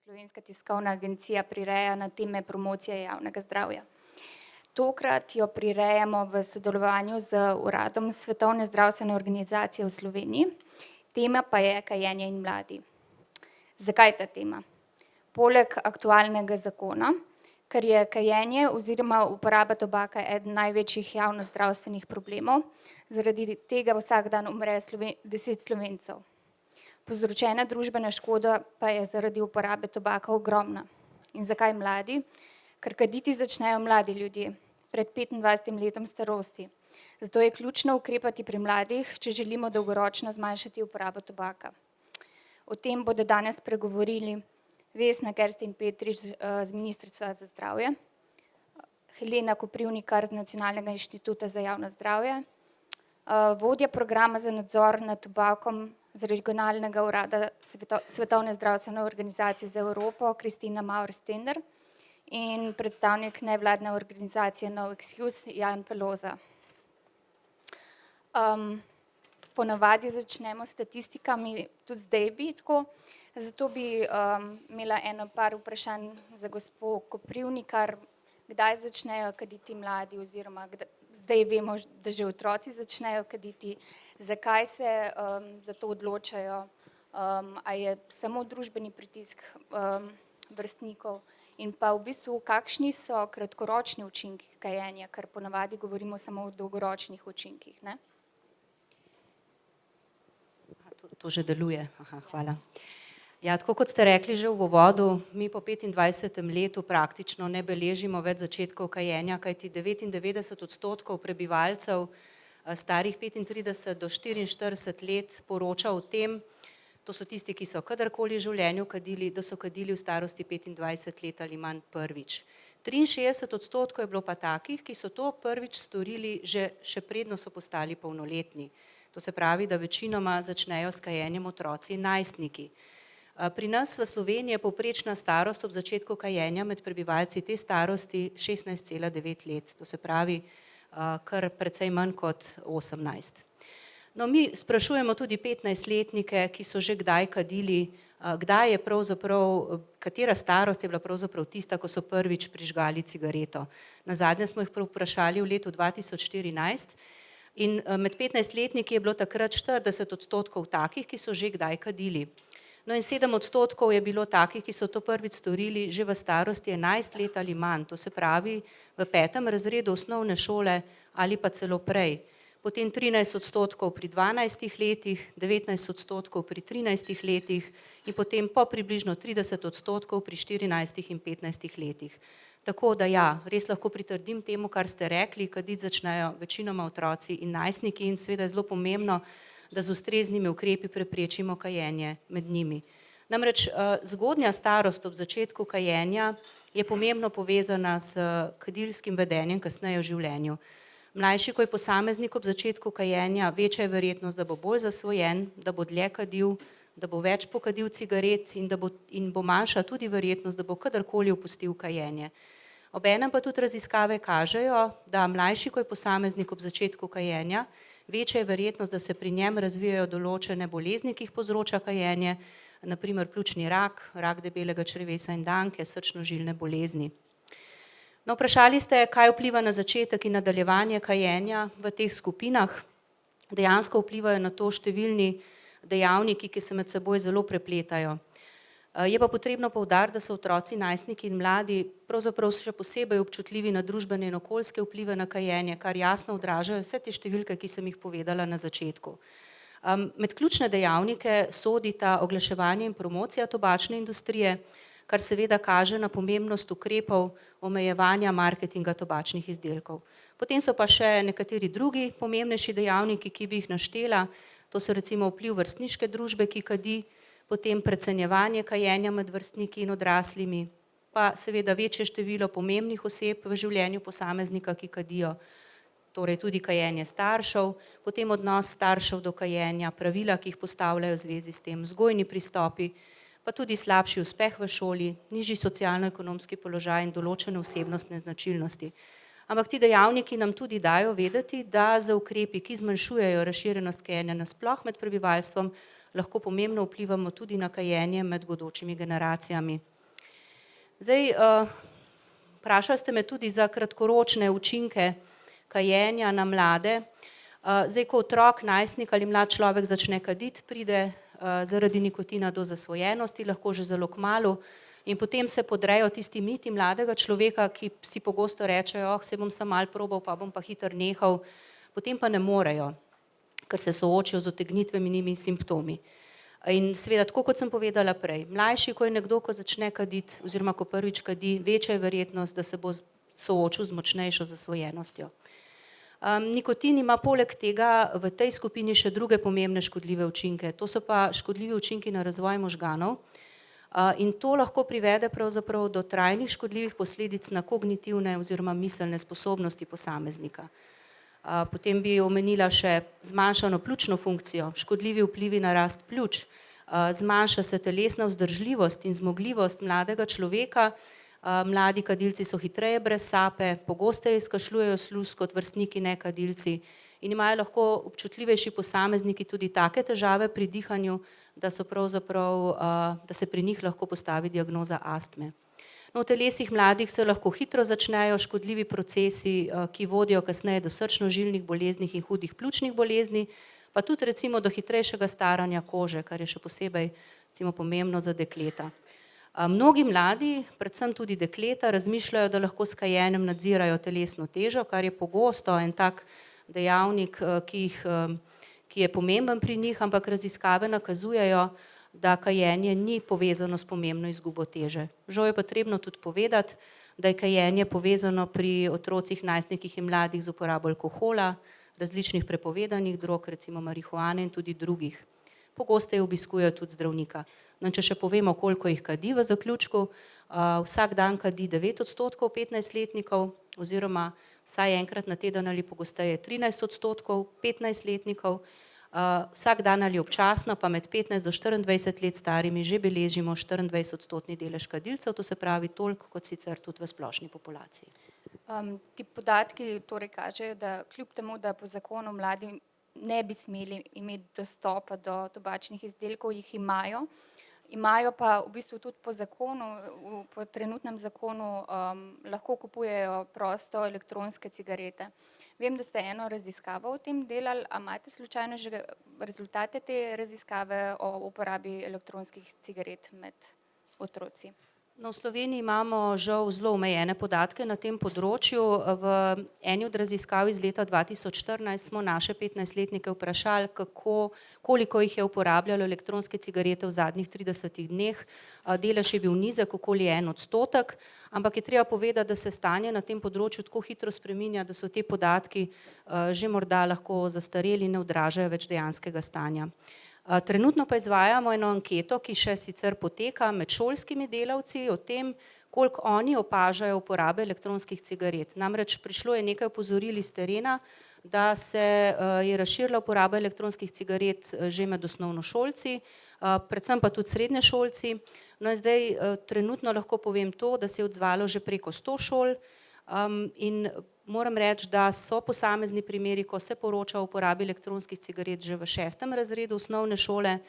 Slovenska tiskovna agencija prireja na teme promocije javnega zdravja. Tokrat jo prirejamo v sodelovanju z Uradom Svetovne zdravstvene organizacije v Sloveniji. Tema pa je kajenje in mladi. Zakaj ta tema? Poleg aktualnega zakona, ker je kajenje oziroma uporaba tobaka eden največjih javnozdravstvenih problemov, zaradi tega vsak dan umre 10 Slovencev. Povzročena družbena škoda pa je zaradi uporabe tobaka ogromna. In zakaj mladi? Ker kaditi začnejo mladi ljudje pred 25 letom starosti. Zato je ključno ukrepati pri mladih, če želimo dolgoročno zmanjšati uporabo tobaka. O tem bodo danes pregovorili Vesna Kerstin Petrič z Ministrstva za zdravje, Helena Koprivnikar z Nacionalnega inštituta za javno zdravje, vodja programa za nadzor nad tobakom z Regionalnega urada Svetovne zdravstvene organizacije za Evropo Kristina Maurer-Stender in predstavnik nevladne organizacije No Excuse Jan Peloza. Ponavadi začnemo s statistikami, tudi zdaj bi tako, zato bi imela par vprašanj za gospo Koprivnikar, kdaj začnejo kaditi mladi oziroma zdaj vemo, da že otroci začnejo kaditi, zakaj se za to odločajo, a je samo družbeni pritisk vrstnikov in pa v bistvu kakšni so kratkoročni učinki kajenja, ker ponavadi govorimo samo o dolgoročnih učinkih, ne? To že deluje, hvala. Ja, tako kot ste rekli že v uvodu, mi po 25. letu praktično ne beležimo več začetkov kajenja, kajti 99% prebivalcev starih 35 do 44 let poroča o tem, to so tisti, ki so kadarkoli v življenju kadili, da so kadili v starosti 25 let ali manj prvič. 63% je bilo pa takih, ki so to prvič storili še predno so postali polnoletni. To se pravi, da večinoma začnejo s kajenjem otroci in najstniki. Pri nas v Sloveniji je povprečna starost ob začetku kajenja med prebivalci te starosti 16,9 let, to se pravi kar precej manj kot 18. No, mi sprašujemo tudi 15-letnike, ki so že kdaj kadili, kdaj je pravzaprav, katera starost je bila pravzaprav tista, ko so prvič prižgali cigareto. Nazadnje smo jih vprašali v letu 2014 in med 15-letniki je bilo takrat 40% takih, ki so že kdaj kadili. No in 7% je bilo takih, ki so to prvič storili že v starosti 11 let ali manj, to se pravi v 5. razredu osnovne šole ali pa celo prej. Potem 13% pri 12 letih, 19% pri 13 letih in potem po približno 30% pri 14 in 15 letih. Tako da ja, res lahko pritrdim temu, kar ste rekli, kaditi začnejo večinoma otroci in najstniki in seveda je zelo pomembno, da z ustreznimi ukrepi preprečimo kajenje med njimi. Namreč zgodnja starost ob začetku kajenja je pomembno povezana s kadilskim vedenjem kasneje v življenju. Mlajši, ko je posameznik ob začetku kajenja, večja je verjetnost, da bo bolj zasvojen, da bo dlje kadil, da bo več pokadil cigaret in bo manjša tudi verjetnost, da bo kadarkoli opustil kajenje. Obenem pa tudi raziskave kažejo, da mlajši, ko je posameznik ob začetku kajenja, večja je verjetnost, da se pri njem razvijajo določene bolezni, ki jih povzroča kajenje, na primer pljučni rak, rak debelega črevesa in danke, srčno-žilne bolezni. No, vprašali ste, kaj vpliva na začetek in nadaljevanje kajenja v teh skupinah. Dejansko vplivajo na to številni dejavniki, ki se med seboj zelo prepletajo. Je pa potrebno poudariti, da so otroci, najstniki in mladi pravzaprav še posebej občutljivi na družbene in okoljske vplive na kajenje, kar jasno odražajo vse te številke, ki sem jih povedala na začetku. Med ključne dejavnike sodita oglaševanje in promocija tobačne industrije, kar seveda kaže na pomembnost ukrepov omejevanja marketinga tobačnih izdelkov. Potem so pa še nekateri drugi pomembnejši dejavniki, ki bi jih naštela, to so recimo vpliv vrstniške družbe, ki kadi, potem precenjevanje kajenja med vrstniki in odraslimi, pa seveda večje število pomembnih oseb v življenju posameznika, ki kadijo, torej tudi kajenje staršev, potem odnos staršev do kajenja, pravila, ki jih postavljajo v zvezi s tem, vzgojni pristopi, pa tudi slabši uspeh v šoli, nižji socialno-ekonomski položaj in določene osebnostne značilnosti. Ampak ti dejavniki nam tudi dajo vedeti, da z ukrepi, ki zmanjšujejo razširjenost kajenja nasploh med prebivalstvom, lahko pomembno vplivamo tudi na kajenje med bodočimi generacijami. Zdaj, vprašali ste me tudi za kratkoročne učinke kajenja na mlade. Zdaj, ko otrok, najstnik ali mlad človek začne kaditi, pride zaradi nikotina do zasvojenosti, lahko že zelo kmalu, in potem se podrejo tisti miti mladega človeka, ki si pogosto rečejo, se bom samo malo probal, pa bom pa hitro nehal, potem pa ne morejo, ker se soočijo z utegnitvenimi simptomi. In seveda, tako kot sem povedala prej, mlajši, ko je nekdo, ko začne kaditi, oziroma ko prvič kadi, večja je verjetnost, da se bo soočil z močnejšo zasvojenostjo. Nikotin ima poleg tega v tej skupini še druge pomembne škodljive učinke. To so pa škodljivi učinki na razvoj možganov in to lahko privede pravzaprav do trajnih škodljivih posledic na kognitivne oziroma miselne sposobnosti posameznika. Potem bi omenila še zmanjšano pljučno funkcijo, škodljivi vplivi na rast pljuč, zmanjša se telesna vzdržljivost in zmogljivost mladega človeka. Mladi kadilci so hitreje brez sape, pogosteje izkašljujejo sluz kot vrstniki nekadilci in imajo lahko občutljivejši posamezniki tudi take težave pri dihanju, da se pri njih lahko postavi diagnoza astme. No, v telesih mladih se lahko hitro začnejo škodljivi procesi, ki vodijo kasneje do srčno-žilnih bolezni in hudih pljučnih bolezni, pa tudi recimo do hitrejšega staranja kože, kar je še posebej recimo pomembno za dekleta. Mnogi mladi, predvsem tudi dekleta, razmišljajo, da lahko s kajenjem nadzirajo telesno težo, kar je pogosto en tak dejavnik, ki je pomemben pri njih, ampak raziskave nakazujejo, da kajenje ni povezano s pomembno izgubo teže. Žal je potrebno tudi povedati, da je kajenje povezano pri otrocih, najstnikih in mladih z uporabo alkohola, različnih prepovedanih drog, recimo marihuane in tudi drugih. Pogosteje obiskujejo tudi zdravnika. No, če še povemo, koliko jih kadi v zaključku, vsak dan kadi 9% 15-letnikov oziroma vsaj enkrat na teden ali pogosteje 13% 15-letnikov, vsak dan ali občasno pa med 15 do 24 let starimi že beležimo 24% delež kadilcev, to se pravi toliko kot sicer tudi v splošni populaciji. Ti podatki torej kažejo, da kljub temu, da po zakonu mladi ne bi smeli imeti dostopa do tobačnih izdelkov, jih imajo. Imajo pa v bistvu tudi po zakonu, po trenutnem zakonu lahko kupujejo prosto elektronske cigarete. Vem, da ste eno raziskavo o tem delali, a imate slučajno že rezultate te raziskave o uporabi elektronskih cigaret med otroci? No, v Sloveniji imamo žal zelo omejene podatke na tem področju. V eni od raziskav iz leta 2014 smo naše 15-letnike vprašali, koliko jih je uporabljalo elektronske cigarete v zadnjih 30 dneh. Delež je bil nizek, okoli 1%, ampak je treba povedati, da se stanje na tem področju tako hitro spreminja, da so te podatki že morda lahko zastareli in ne odražajo več dejanskega stanja. Trenutno pa izvajamo eno anketo, ki še sicer poteka med šolskimi delavci o tem, koliko oni opažajo uporabe elektronskih cigaret. Namreč prišlo je nekaj opozoril iz terena, da se je razširila uporaba elektronskih cigaret že med osnovnošolci, predvsem pa tudi srednješolci. No in zdaj trenutno lahko povem to, da se je odzvalo že preko 100 šol in moram reči, da so posamezni primeri, ko se poroča o uporabi elektronskih cigaret že v 6. razredu osnovne šole,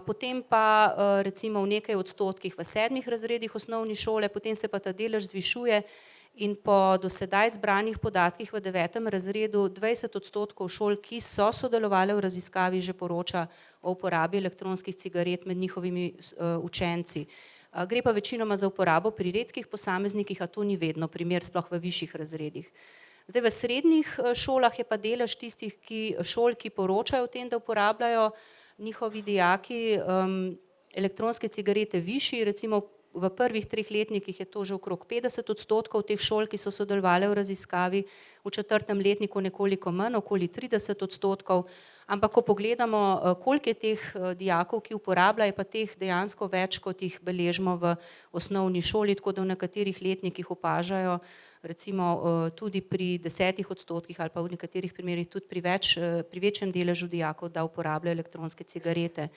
potem pa recimo v nekaj odstotkih v 7. razredih osnovne šole, potem se pa ta delež zvišuje in po do sedaj zbranih podatkih v 9. razredu 20% šol, ki so sodelovali v raziskavi, že poroča o uporabi elektronskih cigaret med njihovimi učenci. Gre pa večinoma za uporabo pri redkih posameznikih, a to ni vedno primer, sploh v višjih razredih. Zdaj v srednjih šolah je pa delež tistih šol, ki poročajo o tem, da uporabljajo njihovi dijaki elektronske cigarete višji, recimo v prvih 3 letnikih je to že okrog 50% teh šol, ki so sodelovali v raziskavi, v 4. letniku nekoliko manj, okoli 30%, ampak ko pogledamo, koliko je teh dijakov, ki uporabljajo, je pa teh dejansko več, kot jih beležimo v osnovni šoli, tako da v nekaterih letnikih opažajo recimo tudi pri 10% ali pa v nekaterih primerih tudi pri večjem deležu dijakov, da uporabljajo elektronske cigarete.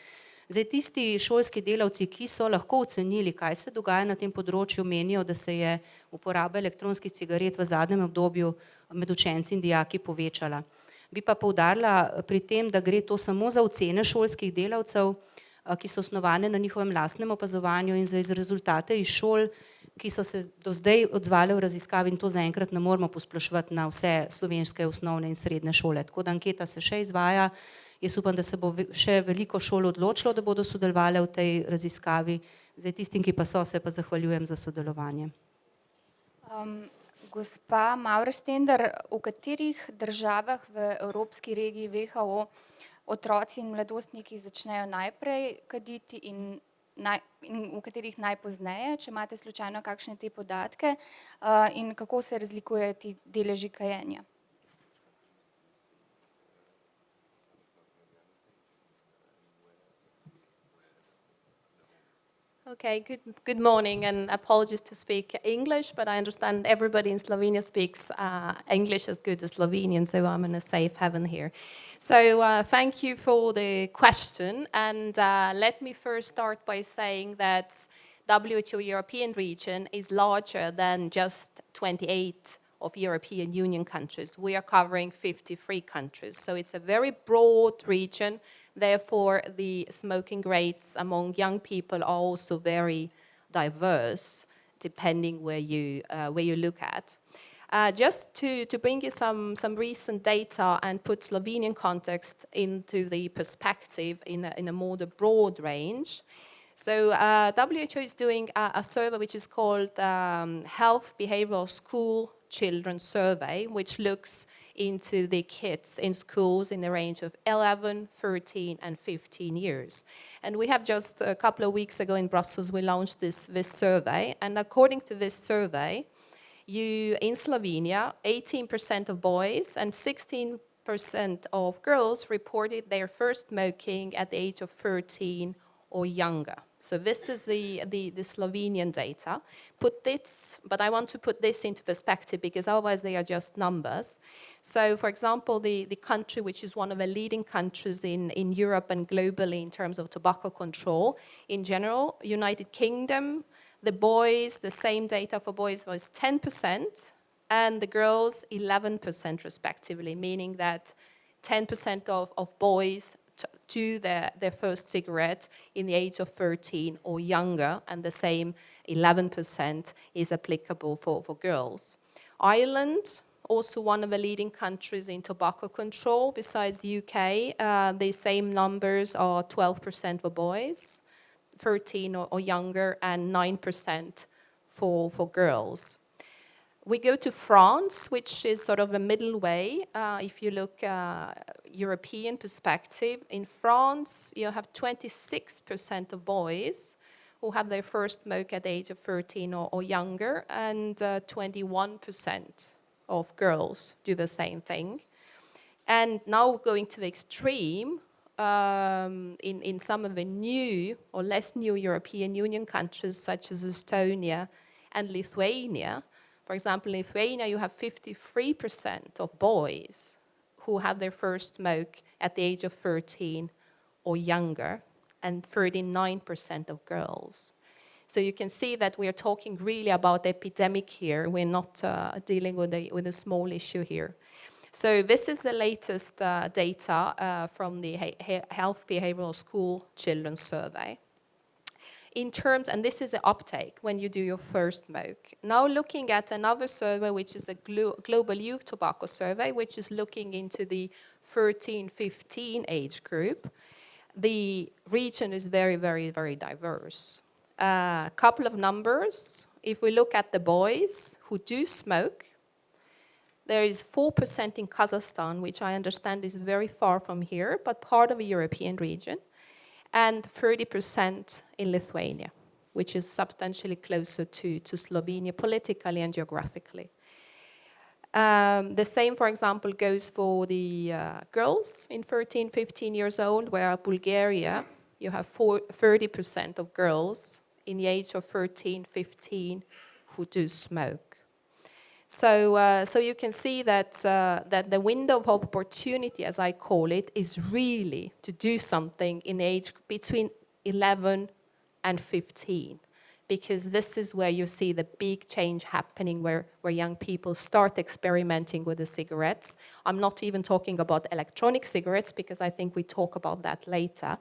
Zdaj tisti šolski delavci, ki so lahko ocenili, kaj se dogaja na tem področju, menijo, da se je uporaba elektronskih cigaret v zadnjem obdobju med učenci in dijaki povečala. Bi pa poudarila pri tem, da gre to samo za ocene šolskih delavcev, ki so osnovane na njihovem lastnem opazovanju in za rezultate iz šol, ki so se do zdaj odzvale v raziskavi, in to zaenkrat ne moremo posploševati na vse slovenske osnovne in srednje šole. Tako da anketa se še izvaja. Jaz upam, da se bo še veliko šol odločilo, da bodo sodelovali v tej raziskavi. Zdaj tistim, ki pa so, se pa zahvaljujem za sodelovanje. Gospa Maurstender, v katerih državah v Evropski regiji WHO otroci in mladostniki začnejo najprej kaditi in v katerih najpozneje, če imate slučajno kakšne te podatke, in kako se razlikujejo ti deleži kajenja? Okay, good morning, and apologies to speak English, but I understand everybody in Slovenia speaks English as good as Slovenian, so I'm in a safe haven here. So thank you for the question, and let me first start by saying that WHO European region is larger than just 28 of European Union countries. We are covering 53 countries, so it's a very broad region. Therefore, the smoking rates among young people are also very diverse, depending where you look at. Just to bring you some recent data and put Slovenian context into the perspective in a more broad range. So WHO is doing a survey which is called Health Behavioral School Children Survey, which looks into the kids in schools in the range of 11, 13, and 15 years. And we have just a couple of weeks ago in Brussels, we launched this survey. And according to this survey, in Slovenia, 18% of boys and 16% of girls reported their first smoking at the age of 13 or younger. So this is the Slovenian data. But I want to put this into perspective because otherwise they are just numbers. So, for example, the country which is one of the leading countries in Europe and globally in terms of tobacco control, in general, United Kingdom, the same data for boys was 10%, and the girls 11% respectively, meaning that 10% of boys do their first cigarette in the age of 13 or younger, and the same 11% is applicable for girls. Ireland, also one of the leading countries in tobacco control, besides the UK, the same numbers are 12% for boys, 13 or younger, and 9% for girls. We go to France, which is sort of a middle way. If you look European perspective, in France you have 26% of boys who have their first smoke at the age of 13 or younger, and 21% of girls do the same thing. And now going to the extreme, in some of the new or less new European Union countries such as Estonia and Lithuania. For example, in Lithuania you have 53% of boys who have their first smoke at the age of 13 or younger, and 39% of girls. So you can see that we are talking really about epidemic here. We're not dealing with a small issue here. So this is the latest data from the Health Behavioral School Children Survey. And this is the uptake when you do your first smoke. Now looking at another survey, which is a Global Youth Tobacco Survey, which is looking into the 13-15 age group. The region is very, very, very diverse. A couple of numbers. If we look at the boys who do smoke, there is 4% in Kazakhstan, which I understand is very far from here, but part of a European region, and 30% in Lithuania, which is substantially closer to Slovenia politically and geographically. The same, for example, goes for the girls in 13, 15 years old, where Bulgaria, you have 30% of girls in the age of 13, 15 who do smoke. So you can see that the window of opportunity, as I call it, is really to do something in the age between 11 and 15. Because this is where you see the big change happening, where young people start experimenting with the cigarettes. I'm not even talking about electronic cigarettes, because I think we talk about that later.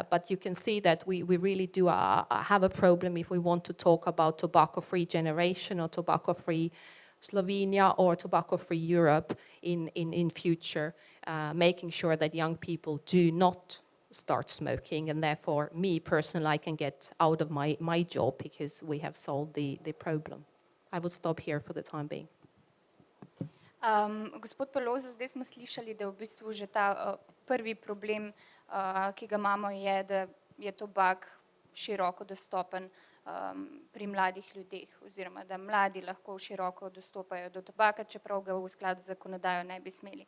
but you can see that we really do have a problem if we want to talk about tobacco-free generation or tobacco-free Slovenia or tobacco-free Europe in future, making sure that young people do not start smoking, and therefore me personally I can get out of my job because we have solved the problem. I will stop here for the time being. Gospod Peloza, zdaj smo slišali, da v bistvu že ta prvi problem, ki ga imamo, je, da je tobak široko dostopen pri mladih ljudeh, oziroma da mladi lahko široko dostopajo do tobaka, čeprav ga v skladu z zakonodajo ne bi smeli.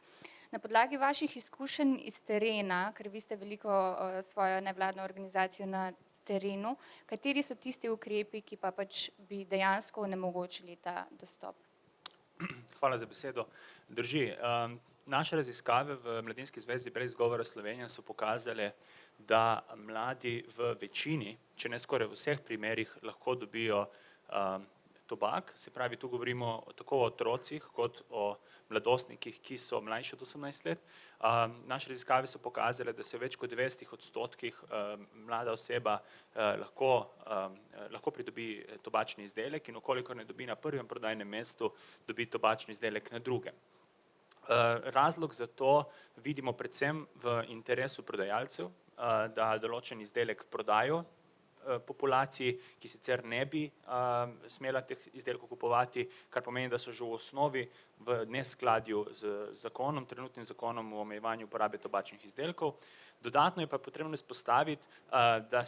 Na podlagi vaših izkušenj iz terena, ker vi ste veliko svojo nevladno organizacijo na terenu, kateri so tisti ukrepi, ki pa pač bi dejansko onemogočili ta dostop? Hvala za besedo. Drži. Naše raziskave v Mladinski zvezi brez izgovora Slovenija so pokazale, da mladi v večini, če ne skoraj v vseh primerih, lahko dobijo tobak. Se pravi, tu govorimo tako o otrocih kot o mladostnikih, ki so mlajši od 18 let. Naše raziskave so pokazale, da se v več kot 90% mlada oseba lahko pridobi tobačni izdelek in okolikor ne dobi na prvem prodajnem mestu, dobi tobačni izdelek na drugem. Razlog za to vidimo predvsem v interesu prodajalcev, da določen izdelek prodajo populaciji, ki sicer ne bi smela teh izdelkov kupovati, kar pomeni, da so že v osnovi v neskladju z zakonom, trenutnim zakonom o omejevanju uporabe tobačnih izdelkov. Dodatno je pa potrebno izpostaviti, da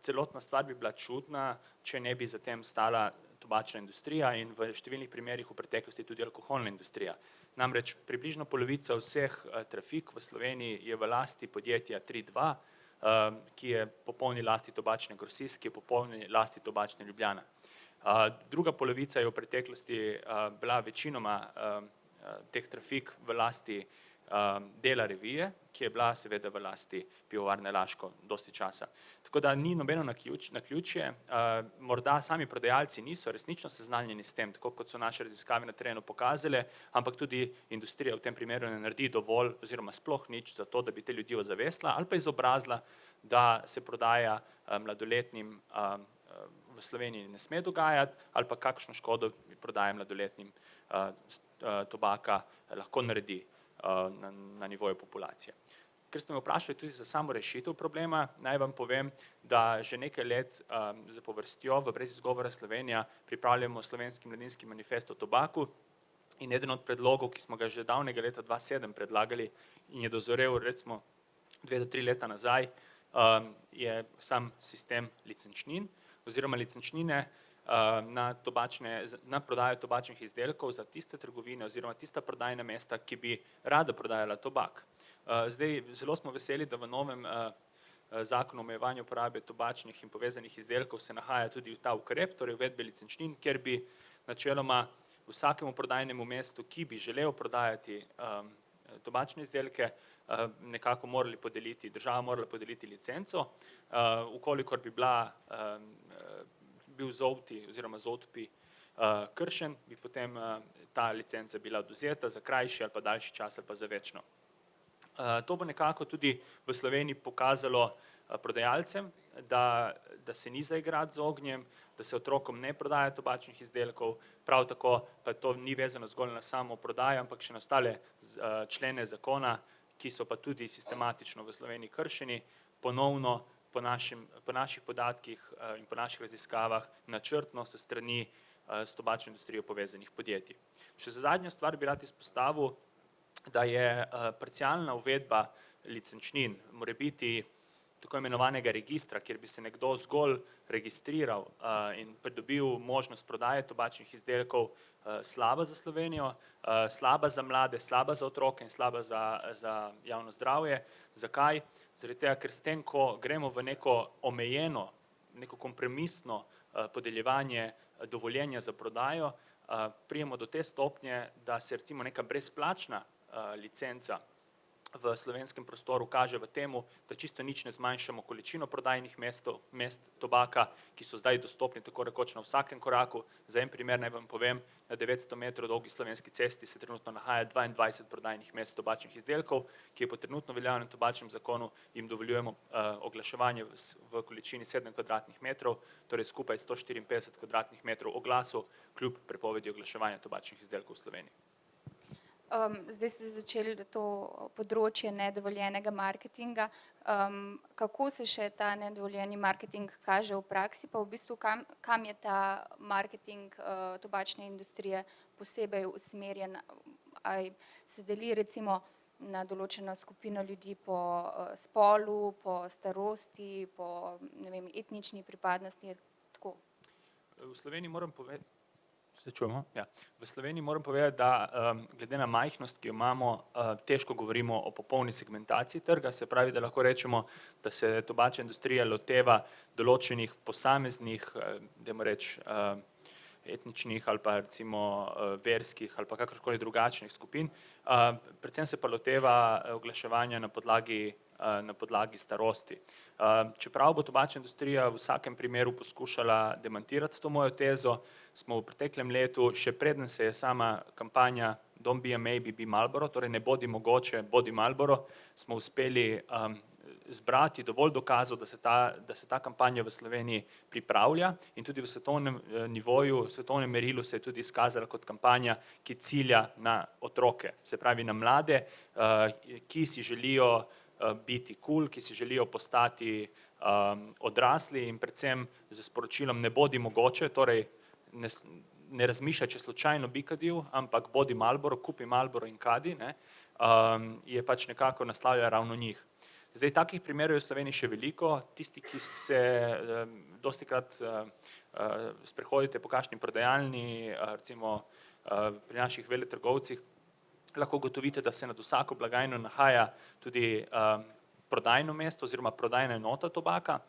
celotna stvar bi bila čudna, če ne bi za tem stala tobačna industrija in v številnih primerih v preteklosti tudi alkoholna industrija. Namreč približno polovica vseh trafik v Sloveniji je v lasti podjetja 3.2, ki je popolni lasti Tobačne Grosist, ki je popolni lasti Tobačne Ljubljana. Druga polovica je v preteklosti bila večinoma teh trafik v lasti Dela revije, ki je bila seveda v lasti Pivovarne Laško dosti časa. Tako da ni nobeno naključje, morda sami prodajalci niso resnično seznanjeni s tem, tako kot so naše raziskave na terenu pokazale, ampak tudi industrija v tem primeru ne naredi dovolj oziroma sploh nič za to, da bi te ljudi ozavestila ali pa izobrazila, da se prodaja mladoletnim v Sloveniji ne sme dogajati ali pa kakšno škodo prodaja mladoletnim tobaka lahko naredi na nivoju populacije. Ker ste me vprašali tudi za samo rešitev problema, naj vam povem, da že nekaj let zapovrstjo v Brez izgovora Slovenija pripravljamo slovenski mladinski manifest o tobaku in eden od predlogov, ki smo ga že davnega leta 2007 predlagali in je dozorel recimo 2 do 3 leta nazaj, je sam sistem licenčnin oziroma licenčnine na prodajo tobačnih izdelkov za tiste trgovine oziroma tista prodajna mesta, ki bi rada prodajala tobak. Zdaj, zelo smo veseli, da v novem zakonu o omejevanju uporabe tobačnih in povezanih izdelkov se nahaja tudi ta ukrep, torej uvedbe licenčnin, kjer bi načeloma vsakemu prodajnemu mestu, ki bi želel prodajati tobačne izdelke, nekako država morala podeliti licenco, ukolikor bi bil ZOUT oziroma ZOUTP kršen, bi potem ta licenca bila odvzeta za krajši ali pa daljši čas ali pa za večno. To bo nekako tudi v Sloveniji pokazalo prodajalcem, da se ni za igrati z ognjem, da se otrokom ne prodaja tobačnih izdelkov, prav tako pa to ni vezano zgolj na samo prodajo, ampak še na ostale člene zakona, ki so pa tudi sistematično v Sloveniji kršeni, ponovno po naših podatkih in po naših raziskavah načrtno s strani s tobačno industrijo povezanih podjetij. Še za zadnjo stvar bi rad izpostavil, da je parcialna uvedba licenčnin, morebiti tako imenovanega registra, kjer bi se nekdo zgolj registriral in pridobil možnost prodaje tobačnih izdelkov, slaba za Slovenijo, slaba za mlade, slaba za otroke in slaba za javno zdravje. Zakaj? Zaradi tega, ker s tem, ko gremo v neko omejeno, neko kompromisno podeljevanje dovoljenja za prodajo, prijemo do te stopnje, da se recimo neka brezplačna licenca v slovenskem prostoru kaže v temu, da čisto nič ne zmanjšamo količino prodajnih mest tobaka, ki so zdaj dostopni tako rekoč na vsakem koraku. Za en primer naj vam povem, na 900 metrov dolgi Slovenski cesti se trenutno nahaja 22 prodajnih mest tobačnih izdelkov, ki je po trenutno veljavnem tobačnem zakonu jim dovoljujemo oglaševanje v količini 7 kvadratnih metrov, torej skupaj 154 kvadratnih metrov oglasov, kljub prepovedi oglaševanja tobačnih izdelkov v Sloveniji. Zdaj ste začeli to področje nedovoljenega marketinga. Kako se še ta nedovoljeni marketing kaže v praksi, pa v bistvu kam je ta marketing tobačne industrije posebej usmerjen? Ali se deli recimo na določeno skupino ljudi po spolu, po starosti, po ne vem, etnični pripadnosti, tako? V Sloveniji moram povedati, Ja. V Sloveniji moram povedati, da glede na majhnost, ki jo imamo, težko govorimo o popolni segmentaciji trga, se pravi, da lahko rečemo, da se tobačna industrija loteva določenih posameznih, dajmo reči, etničnih ali pa recimo verskih ali pa kakorkoli drugačnih skupin. Predvsem se pa loteva oglaševanja na podlagi starosti. Čeprav bo tobačna industrija v vsakem primeru poskušala demantirati to mojo tezo, smo v preteklem letu, še preden se je sama kampanja Don't be a maybe, be Marlboro, torej ne bodi mogoče, bodi Marlboro, smo uspeli zbrati dovolj dokazov, da se ta kampanja v Sloveniji pripravlja in tudi v svetovnem nivoju, v svetovnem merilu se je tudi izkazala kot kampanja, ki cilja na otroke, se pravi na mlade, ki si želijo biti cool, ki si želijo postati odrasli in predvsem z sporočilom ne bodi mogoče, torej ne razmišljaj, če slučajno bi kadil, ampak bodi Marlboro, kupi Marlboro in kadi, je pač nekako naslavlja ravno njih. Zdaj, takih primerov je v Sloveniji še veliko, tisti, ki se dostikrat sprehodite po kakšni prodajalni, recimo pri naših veletrgovcih, lahko ugotovite, da se nad vsako blagajno nahaja tudi prodajno mesto oziroma prodajna enota tobaka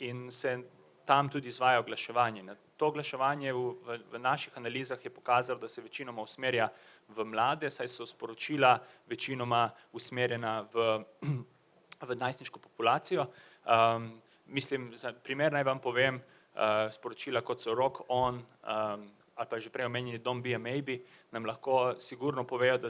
in se tam tudi izvaja oglaševanje. To oglaševanje v naših analizah je pokazalo, da se večinoma usmerja v mlade, saj so sporočila večinoma usmerjena v najstniško populacijo. Mislim, za primer naj vam povem, sporočila kot so Rock On ali pa že prej omenjeni Don't be a maybe, nam lahko sigurno povejo, da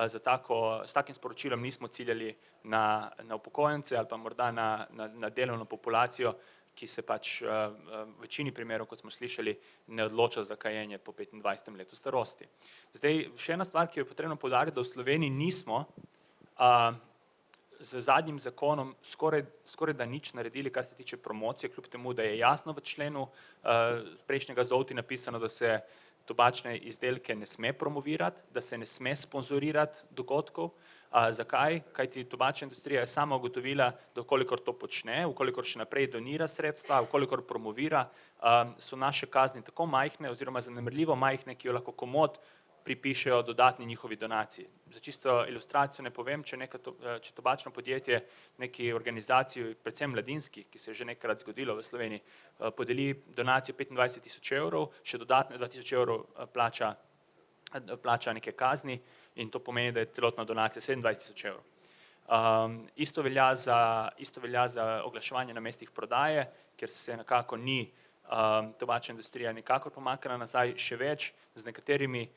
s takim sporočilom nismo ciljali na upokojence ali pa morda na delovno populacijo, ki se pač v večini primerov, kot smo slišali, ne odloča za kajenje po 25. letu starosti. Zdaj, še ena stvar, ki jo je potrebno poudariti, da v Sloveniji nismo z zadnjim zakonom skoraj da nič naredili, kar se tiče promocije, kljub temu, da je jasno v členu prejšnjega ZOUTI napisano, da se tobačne izdelke ne sme promovirati, da se ne sme sponzorirati dogodkov. Zakaj? Kajti tobačna industrija je sama ugotovila, da vkolikor to počne, vkolikor še naprej donira sredstva, vkolikor promovira, so naše kazni tako majhne oziroma zanemarljivo majhne, ki jo lahko komot pripišejo dodatni njihovi donaciji. Za čisto ilustracijo ne povem, če tobačno podjetje neki organizaciji, predvsem mladinski, ki se je že nekrat zgodilo v Sloveniji, podeli donacijo 25.000 evrov, še dodatne 2.000 evrov plača neke kazni in to pomeni, da je celotna donacija 27.000 evrov. Isto velja za oglaševanje na mestih prodaje, ker se nekako ni tobačna industrija nikakor pomaknila nazaj, še več z nekaterimi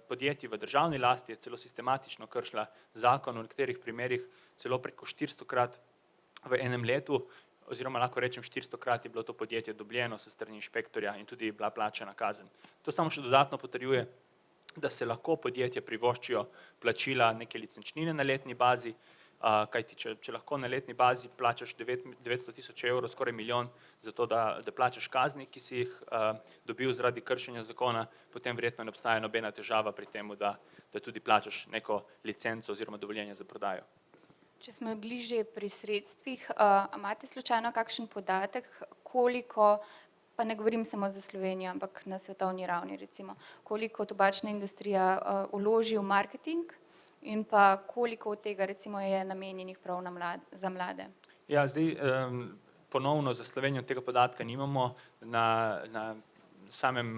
podjetji v državni lasti je celo sistematično kršila zakon, v nekaterih primerih celo preko 400-krat v enem letu, oziroma lahko rečem 400-krat je bilo to podjetje dobljeno s strani inšpektorja in tudi bila plačana kazen. To samo še dodatno potrjuje, da se lahko podjetja privoščijo plačila neke licenčnine na letni bazi, kajti če lahko na letni bazi plačaš 900.000 evrov, skoraj milijon, za to, da plačaš kazni, ki si jih dobil zaradi kršenja zakona, potem verjetno ne obstaja nobena težava pri tem, da tudi plačaš neko licenco oziroma dovoljenje za prodajo. Če smo bili že pri sredstvih, imate slučajno kakšen podatek, koliko, pa ne govorim samo za Slovenijo, ampak na svetovni ravni recimo, koliko tobačna industrija vloži v marketing in pa koliko od tega recimo je namenjenih prav za mlade? Ja, zdaj ponovno za Slovenijo tega podatka nimamo, na samem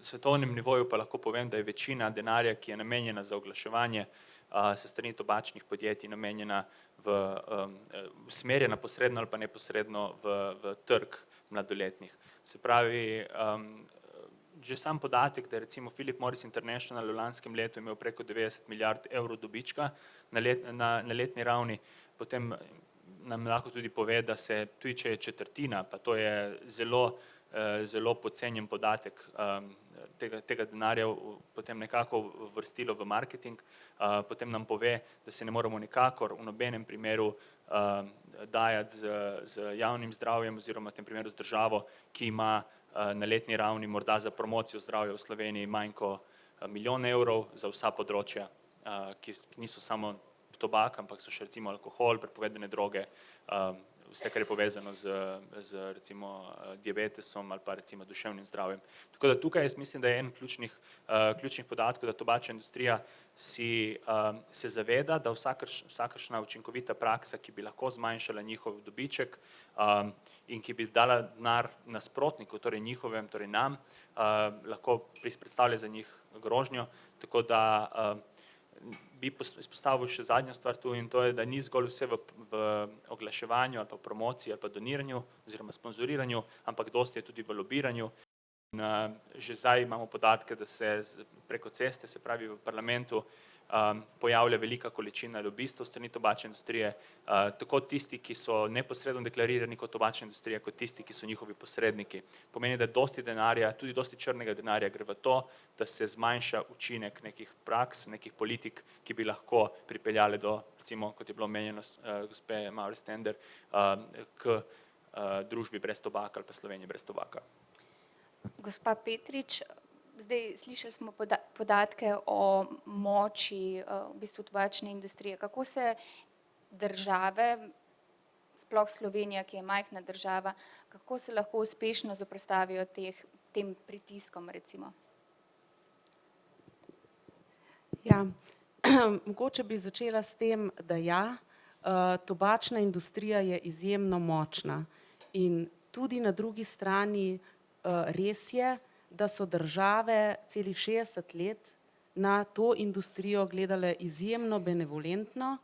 svetovnem nivoju pa lahko povem, da je večina denarja, ki je namenjena za oglaševanje se strani tobačnih podjetij namenjena usmerjena posredno ali pa neposredno v trg mladoletnih. Se pravi, že sam podatek, da je recimo Philip Morris International v lanskem letu imel preko 90 milijard evrov dobička na letni ravni, potem nam lahko tudi pove, da se tudi če je četrtina, pa to je zelo podcenjen podatek, tega denarja potem nekako vrstilo v marketing, potem nam pove, da se ne moramo nikakor v nobenem primeru dajati z javnim zdravjem oziroma v tem primeru z državo, ki ima na letni ravni morda za promocijo zdravja v Sloveniji manj kot 1 milijon evrov za vsa področja, ki niso samo tobak, ampak so še recimo alkohol, prepovedane droge, vse, kar je povezano z recimo diabetesom ali pa recimo duševnim zdravjem. Tako da tukaj jaz mislim, da je en ključnih podatkov, da tobačna industrija se zaveda, da vsakršna učinkovita praksa, ki bi lahko zmanjšala njihov dobiček in ki bi dala denar nasprotniku, torej njihovem, torej nam, lahko predstavlja za njih grožnjo, tako da bi izpostavil še zadnjo stvar tu in to je, da ni zgolj vse v oglaševanju ali pa promociji ali pa doniranju oziroma sponzoriranju, ampak dosti je tudi v lobiranju. In že zdaj imamo podatke, da se preko ceste, se pravi v parlamentu, pojavlja velika količina lobistov strani tobačne industrije, tako tisti, ki so neposredno deklarirani kot tobačna industrija, kot tisti, ki so njihovi posredniki. Pomeni, da dosti denarja, tudi dosti črnega denarja gre v to, da se zmanjša učinek nekih praks, nekih politik, ki bi lahko pripeljale do, recimo, kot je bilo omenjeno gospe Maure Stender, k družbi brez tobaka ali pa Sloveniji brez tobaka. Gospa Petrič, zdaj slišali smo podatke o moči v bistvu tobačne industrije. Kako se države, sploh Slovenija, ki je majhna država, kako se lahko uspešno zoperstavijo tem pritiskom, recimo? Ja, mogoče bi začela s tem, da tobačna industrija je izjemno močna in tudi na drugi strani res je, da so države celih 60 let na to industrijo gledale izjemno benevolentno,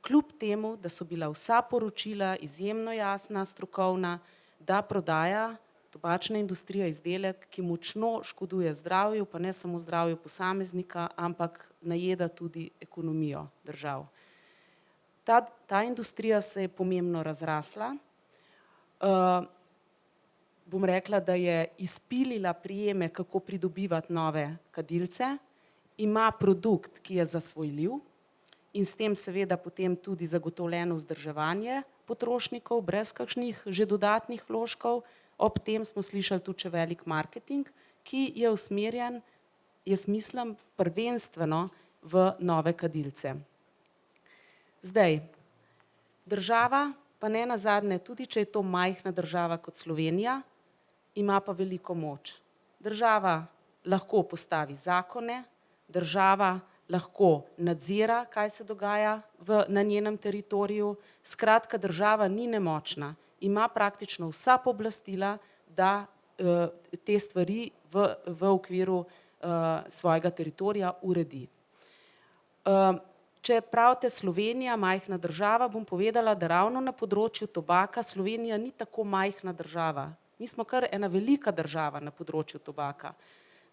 kljub temu, da so bila vsa poročila izjemno jasna, strokovna, da prodaja tobačna industrija izdelek, ki močno škoduje zdravju, pa ne samo zdravju posameznika, ampak najeda tudi ekonomijo držav. Ta industrija se je pomembno razrasla. Bom rekla, da je izpilila prijeme, kako pridobivati nove kadilce, ima produkt, ki je zasvojljiv in s tem seveda potem tudi zagotovljeno vzdrževanje potrošnikov brez kakšnih že dodatnih vložkov. Ob tem smo slišali tudi še velik marketing, ki je usmerjen, jaz mislim, prvenstveno v nove kadilce. Zdaj, država, pa ne nazadnje, tudi če je to majhna država kot Slovenija, ima pa veliko moč. Država lahko postavi zakone, država lahko nadzira, kaj se dogaja na njenem teritoriju. Skratka, država ni nemočna, ima praktično vsa pooblastila, da te stvari v okviru svojega teritorija uredi. Če pravite Slovenija, majhna država, bom povedala, da ravno na področju tobaka Slovenija ni tako majhna država. Mi smo kar ena velika država na področju tobaka.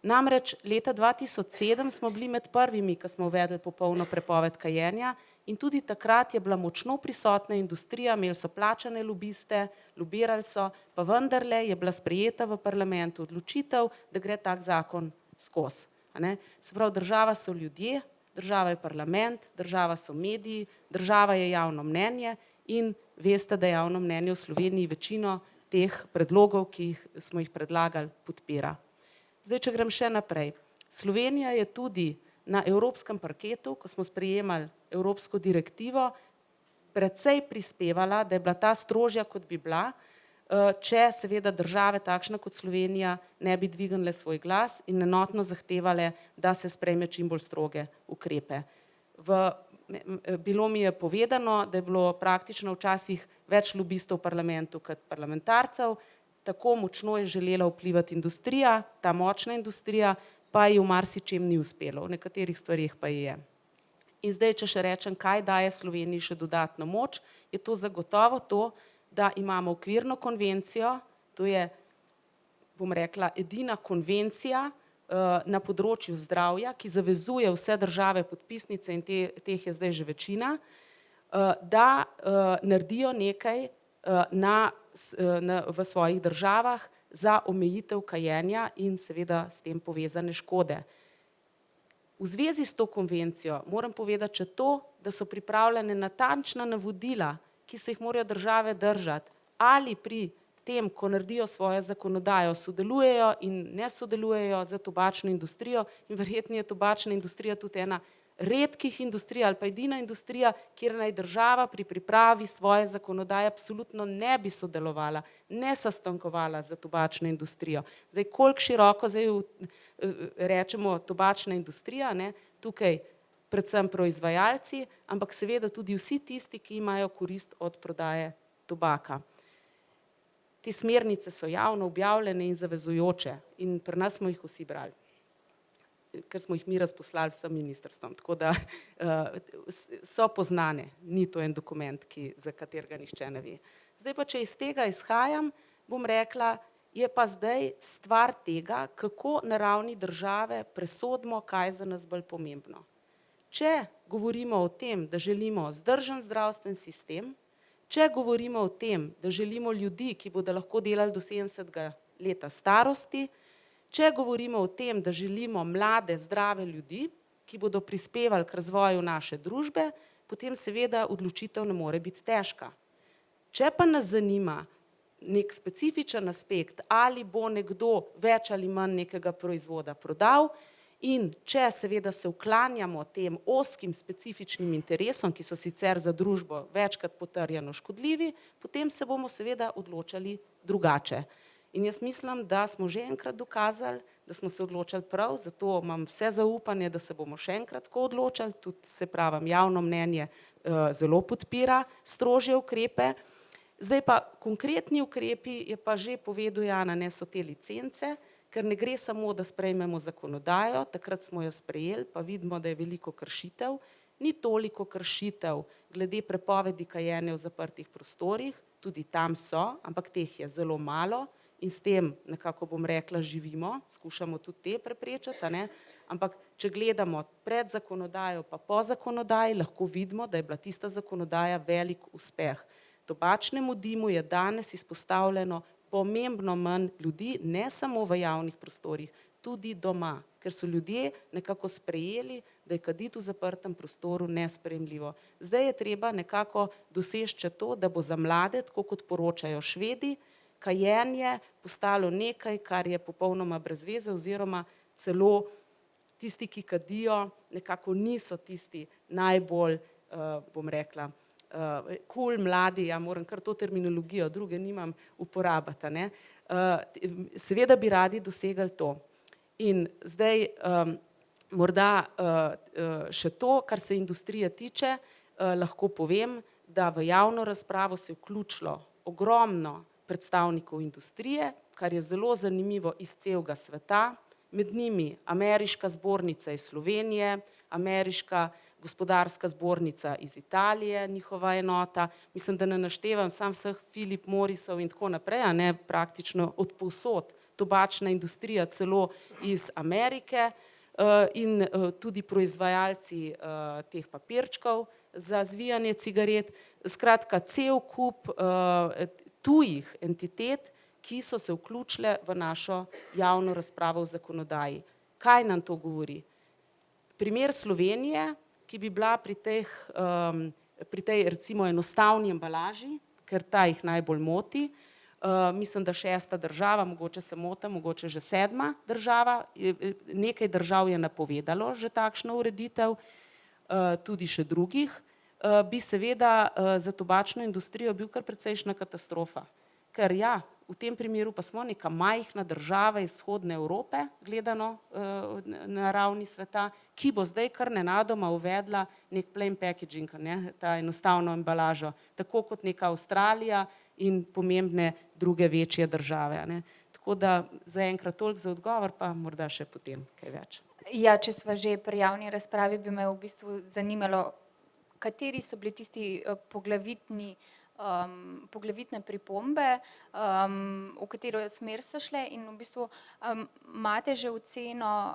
Namreč leta 2007 smo bili med prvimi, ki smo uvedli popolno prepoved kajenja in tudi takrat je bila močno prisotna industrija, imeli so plačane lobiste, lobirali so, pa vendarle je bila sprejeta v parlamentu odločitev, da gre tak zakon skozi. Se pravi, država so ljudje, država je parlament, država so mediji, država je javno mnenje in veste, da javno mnenje v Sloveniji večino teh predlogov, ki smo jih predlagali, podpira. Zdaj, če grem še naprej. Slovenija je tudi na evropskem parketu, ko smo sprejemali evropsko direktivo, precej prispevala, da je bila ta strožja, kot bi bila, če seveda države takšne kot Slovenija ne bi dvignile svoj glas in enotno zahtevale, da se sprejme čim bolj stroge ukrepe. Bilo mi je povedano, da je bilo praktično včasih več lobistov v parlamentu kot parlamentarcev, tako močno je želela vplivati industrija, ta močna industrija, pa ji v marsičem ni uspelo, v nekaterih stvareh pa je. In zdaj, če še rečem, kaj daje Sloveniji še dodatno moč, je to zagotovo to, da imamo okvirno konvencijo, to je, bom rekla, edina konvencija na področju zdravja, ki zavezuje vse države podpisnice, in teh je zdaj že večina, da naredijo nekaj v svojih državah za omejitev kajenja in seveda s tem povezane škode. V zvezi s to konvencijo moram povedati še to, da so pripravljene natančna navodila, ki se jih morajo države držati, ali pri tem, ko naredijo svojo zakonodajo, sodelujejo in ne sodelujejo z tobačno industrijo, in verjetno je tobačna industrija tudi ena redkih industrij ali pa edina industrija, kjer naj država pri pripravi svoje zakonodaje absolutno ne bi sodelovala, ne sestankovala za tobačno industrijo. Zdaj, koliko široko zdaj rečemo tobačna industrija, ne, tukaj predvsem proizvajalci, ampak seveda tudi vsi tisti, ki imajo korist od prodaje tobaka. Te smernice so javno objavljene in zavezujoče in pri nas smo jih vsi brali, ker smo jih mi razposlali vsem ministrstvom, tako da so poznane, ni to en dokument, za katerega nihče ne ve. Zdaj pa, če iz tega izhajam, bom rekla, je pa zdaj stvar tega, kako na ravni države presodimo, kaj je za nas bolj pomembno. Če govorimo o tem, da želimo vzdržen zdravstven sistem, če govorimo o tem, da želimo ljudi, ki bodo lahko delali do 70. leta starosti, če govorimo o tem, da želimo mlade, zdrave ljudi, ki bodo prispevali k razvoju naše družbe, potem seveda odločitev ne more biti težka. Če pa nas zanima nek specifičen aspekt, ali bo nekdo več ali manj nekega proizvoda prodal, in če seveda se uklanjamo tem ozkim specifičnim interesom, ki so sicer za družbo večkrat potrjeno škodljivi, potem se bomo seveda odločali drugače. In jaz mislim, da smo že enkrat dokazali, da smo se odločali prav, zato imam vse zaupanje, da se bomo še enkrat tako odločali, tudi se pravim, javno mnenje zelo podpira strožje ukrepe. Zdaj pa konkretni ukrepi, je pa že povedal Jana, ne, so te licence, ker ne gre samo, da sprejmemo zakonodajo, takrat smo jo sprejeli, pa vidimo, da je veliko kršitev, ni toliko kršitev glede prepovedi kajenja v zaprtih prostorih, tudi tam so, ampak teh je zelo malo in s tem nekako, bom rekla, živimo, skušamo tudi te preprečiti, ne? Ampak če gledamo pred zakonodajo pa po zakonodaji, lahko vidimo, da je bila tista zakonodaja velik uspeh. Tobačnemu dimu je danes izpostavljeno pomembno manj ljudi, ne samo v javnih prostorih, tudi doma, ker so ljudje nekako sprejeli, da je kaditi v zaprtem prostoru nesprejemljivo. Zdaj je treba nekako doseči to, da bo za mlade, tako kot poročajo Švedi, kajenje postalo nekaj, kar je popolnoma brez veze, oziroma celo tisti, ki kadijo, nekako niso tisti najbolj, bom rekla, cool mladi, ja moram kar to terminologijo, druge nimam uporabiti, ne. Seveda bi radi dosegali to. In zdaj morda še to, kar se industrije tiče, lahko povem, da v javno razpravo se je vključilo ogromno predstavnikov industrije, kar je zelo zanimivo iz celega sveta, med njimi Ameriška zbornica iz Slovenije, Ameriška gospodarska zbornica iz Italije, njihova enota, mislim, da ne naštevam sam vseh Philip Morrisov in tako naprej, a ne, praktično od povsod, tobačna industrija celo iz Amerike in tudi proizvajalci teh papirčkov za zvijanje cigaret, skratka cel kup tujih entitet, ki so se vključile v našo javno razpravo v zakonodaji. Kaj nam to govori? Primer Slovenije, ki bi bila pri tej recimo enostavni embalaži, ker ta jih najbolj moti, mislim, da 6. država, mogoče se motim, mogoče že 7. država, nekaj držav je napovedalo že takšno ureditev, tudi še drugih, bi seveda za tobačno industrijo bil kar precejšnja katastrofa. Ker ja, v tem primeru pa smo neka majhna država iz vzhodne Evrope, gledano na ravni sveta, ki bo zdaj kar nenadoma uvedla nek plain packaging, ne, ta enostavno embalažo, tako kot neka Avstralija in pomembne druge večje države, ne. Tako da zaenkrat toliko za odgovor, pa morda še potem kaj več. Ja, če sva že pri javni razpravi, bi me v bistvu zanimalo, kateri so bili tisti poglavitne pripombe, v katero smer so šle in v bistvu imate že oceno,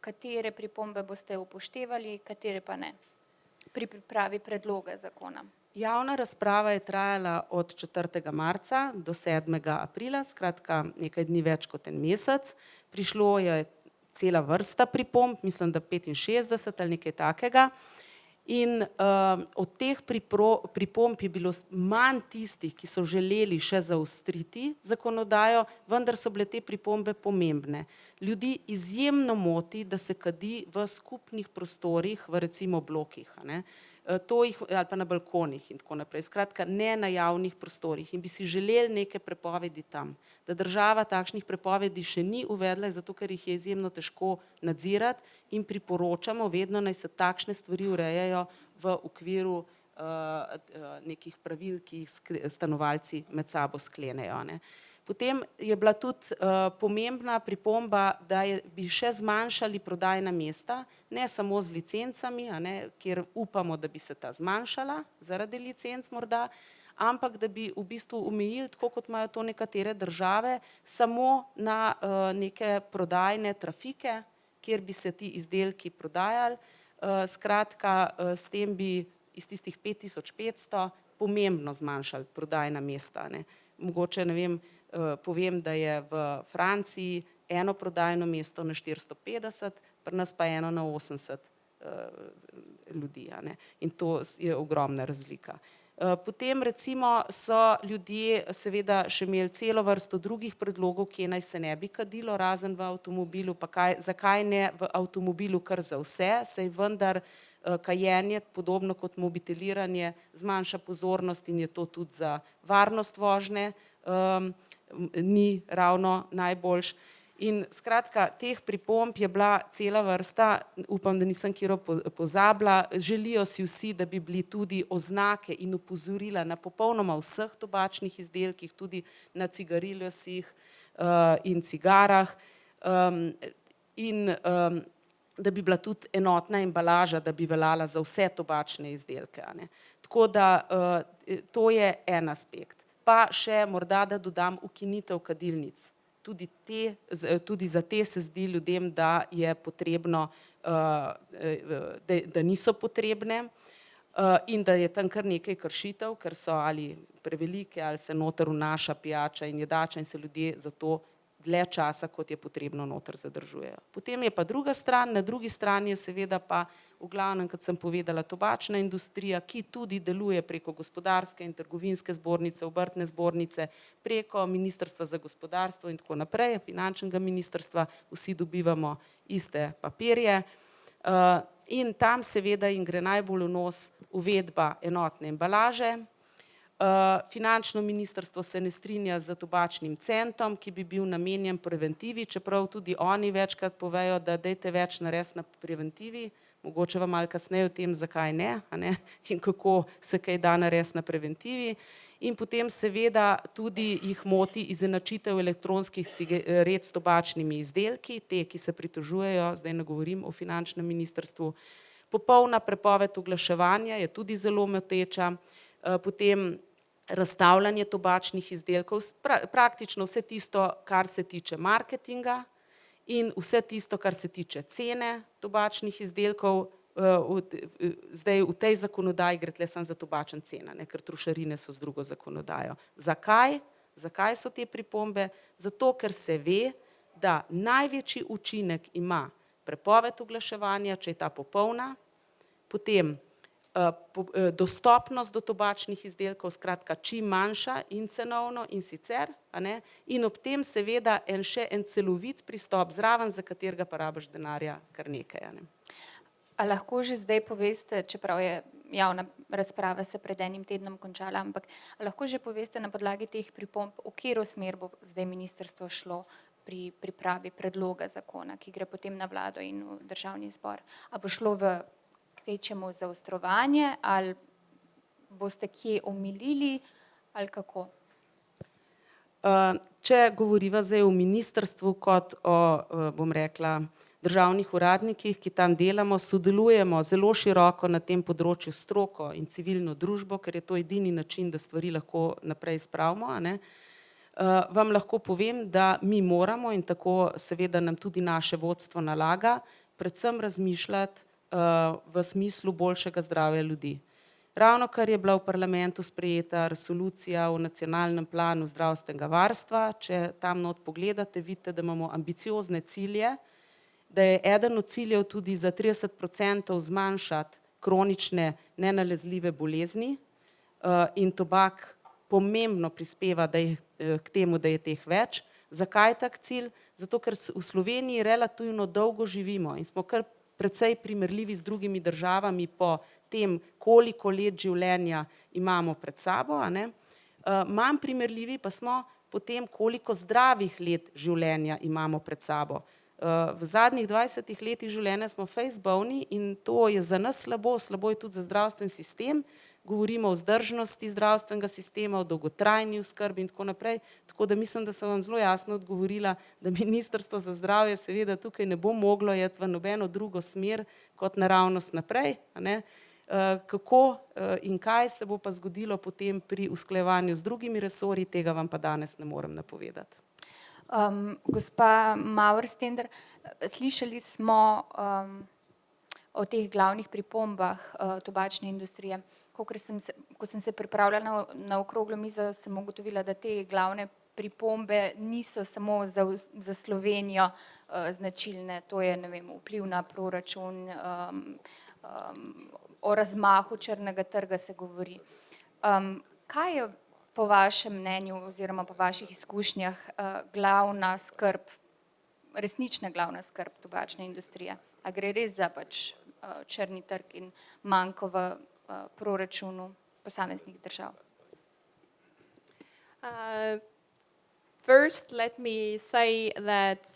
katere pripombe boste upoštevali, katere pa ne pri pripravi predloga zakona. Javna razprava je trajala od 4. marca do 7. aprila, skratka nekaj dni več kot en mesec. Prišlo je cela vrsta pripomb, mislim, da 65 ali nekaj takega. In od teh pripomb je bilo manj tistih, ki so želeli še zaostriti zakonodajo, vendar so bile te pripombe pomembne. Ljudi izjemno moti, da se kadi v skupnih prostorih, v recimo blokih, a ne. To jih, ali pa na balkonih in tako naprej. Skratka, ne na javnih prostorih in bi si želeli neke prepovedi tam. Da država takšnih prepovedi še ni uvedla, zato ker jih je izjemno težko nadzirati in priporočamo vedno, naj se takšne stvari urejajo v okviru nekih pravil, ki jih stanovalci med sabo sklenejo, ne. Potem je bila tudi pomembna pripomba, da bi še zmanjšali prodajna mesta, ne samo z licencami, a ne, kjer upamo, da bi se ta zmanjšala zaradi licenc morda, ampak da bi v bistvu omejili, tako kot imajo to nekatere države, samo na neke prodajne trafike, kjer bi se ti izdelki prodajali. Skratka, s tem bi iz tistih 5500 pomembno zmanjšali prodajna mesta, ne. Mogoče, ne vem, povem, da je v Franciji eno prodajno mesto na 450, pri nas pa eno na 80 ljudi, a ne. In to je ogromna razlika. Potem recimo so ljudje seveda še imeli celo vrsto drugih predlogov, kje naj se ne bi kadilo, razen v avtomobilu, pa zakaj ne v avtomobilu kar za vse, saj vendar kajenje, podobno kot mobiteliranje, zmanjša pozornost in je to tudi za varnost vožnje, ni ravno najboljš. In skratka, teh pripomb je bila cela vrsta, upam, da nisem katero pozabila, želijo si vsi, da bi bili tudi oznake in opozorila na popolnoma vseh tobačnih izdelkih, tudi na cigariljosih in cigarah, in da bi bila tudi enotna embalaža, da bi veljala za vse tobačne izdelke, a ne. Tako da to je en aspekt. Pa še morda, da dodam ukinitev kadilnic. Tudi za te se zdi ljudem, da je potrebno, da niso potrebne in da je tam kar nekaj kršitev, ker so ali prevelike ali se noter vnaša pijača in jedača in se ljudje zato dlje časa, kot je potrebno, noter zadržujejo. Potem je pa druga stran, na drugi strani je seveda pa v glavnem, kot sem povedala, tobačna industrija, ki tudi deluje preko gospodarske in trgovinske zbornice, obrtne zbornice, preko Ministrstva za gospodarstvo in tako naprej, finančnega ministrstva, vsi dobivamo iste papirje. In tam seveda jim gre najbolj v nos uvedba enotne embalaže. Finančno ministrstvo se ne strinja z tobačnim centom, ki bi bil namenjen preventivi, čeprav tudi oni večkrat povejo, da dajte več narediti na preventivi, mogoče vam malo kasneje o tem, zakaj ne, a ne, in kako se kaj da narediti na preventivi. In potem seveda tudi jih moti izenačitev elektronskih cigaret s tobačnimi izdelki, te, ki se pritožujejo, zdaj ne govorim o finančnem ministrstvu. Popolna prepoved oglaševanja je tudi zelo moteča. Potem razstavljanje tobačnih izdelkov, praktično vse tisto, kar se tiče marketinga in vse tisto, kar se tiče cene tobačnih izdelkov, zdaj v tej zakonodaji gre tle samo za tobačen cena, ne, ker trošarine so z drugo zakonodajo. Zakaj? Zakaj so te pripombe? Zato, ker se ve, da največji učinek ima prepoved oglaševanja, če je ta popolna, potem dostopnost do tobačnih izdelkov, skratka čim manjša in cenovno in sicer, a ne, in ob tem seveda še en celovit pristop zraven, za katerega pa rabiš denarja kar nekaj, a ne. A lahko že zdaj poveste, čeprav je javna razprava se pred enim tednom končala, ampak a lahko že poveste na podlagi teh pripomb, v katero smer bo zdaj ministrstvo šlo pri pripravi predloga zakona, ki gre potem na vlado in v državni zbor? A bo šlo v kvečjemu zaostrovanje ali boste kje omilili ali kako? Če govoriva zdaj o ministrstvu kot o, bom rekla, državnih uradnikih, ki tam delamo, sodelujemo zelo široko na tem področju s stroko in civilno družbo, ker je to edini način, da stvari lahko naprej spravimo, a ne. Vam lahko povem, da mi moramo, in tako seveda nam tudi naše vodstvo nalaga, predvsem razmišljati v smislu boljšega zdravja ljudi. Ravno kar je bila v parlamentu sprejeta resolucija o nacionalnem planu zdravstvenega varstva, če tam not pogledate, vidite, da imamo ambiciozne cilje, da je eden od ciljev tudi za 30% zmanjšati kronične nenalezljive bolezni in tobak pomembno prispeva k temu, da je teh več. Zakaj tak cilj? Zato, ker v Sloveniji relativno dolgo živimo in smo kar precej primerljivi z drugimi državami po tem, koliko let življenja imamo pred sabo, a ne. Manj primerljivi pa smo po tem, koliko zdravih let življenja imamo pred sabo. V zadnjih 20 letih življenja smo fejst bolni in to je za nas slabo, slabo je tudi za zdravstveni sistem. Govorimo o vzdržnosti zdravstvenega sistema, o dolgotrajni oskrbi in tako naprej. Tako da mislim, da sem vam zelo jasno odgovorila, da Ministrstvo za zdravje seveda tukaj ne bo moglo iti v nobeno drugo smer kot naravnost naprej, a ne. Kako in kaj se bo pa zgodilo potem pri usklajevanju z drugimi resorji, tega vam pa danes ne morem napovedati. Gospa Mauerstender, slišali smo o teh glavnih pripombah tobačne industrije. Ko sem se pripravljala na okroglo mizo, sem ugotovila, da te glavne pripombe niso samo za Slovenijo značilne, to je, ne vem, vpliv na proračun, o razmahu črnega trga se govori. Kaj je po vašem mnenju oziroma po vaših izkušnjah glavna skrb, resnična glavna skrb tobačne industrije? A gre res za pač črni trg in manko v proračunu posameznih držav? First, let me say that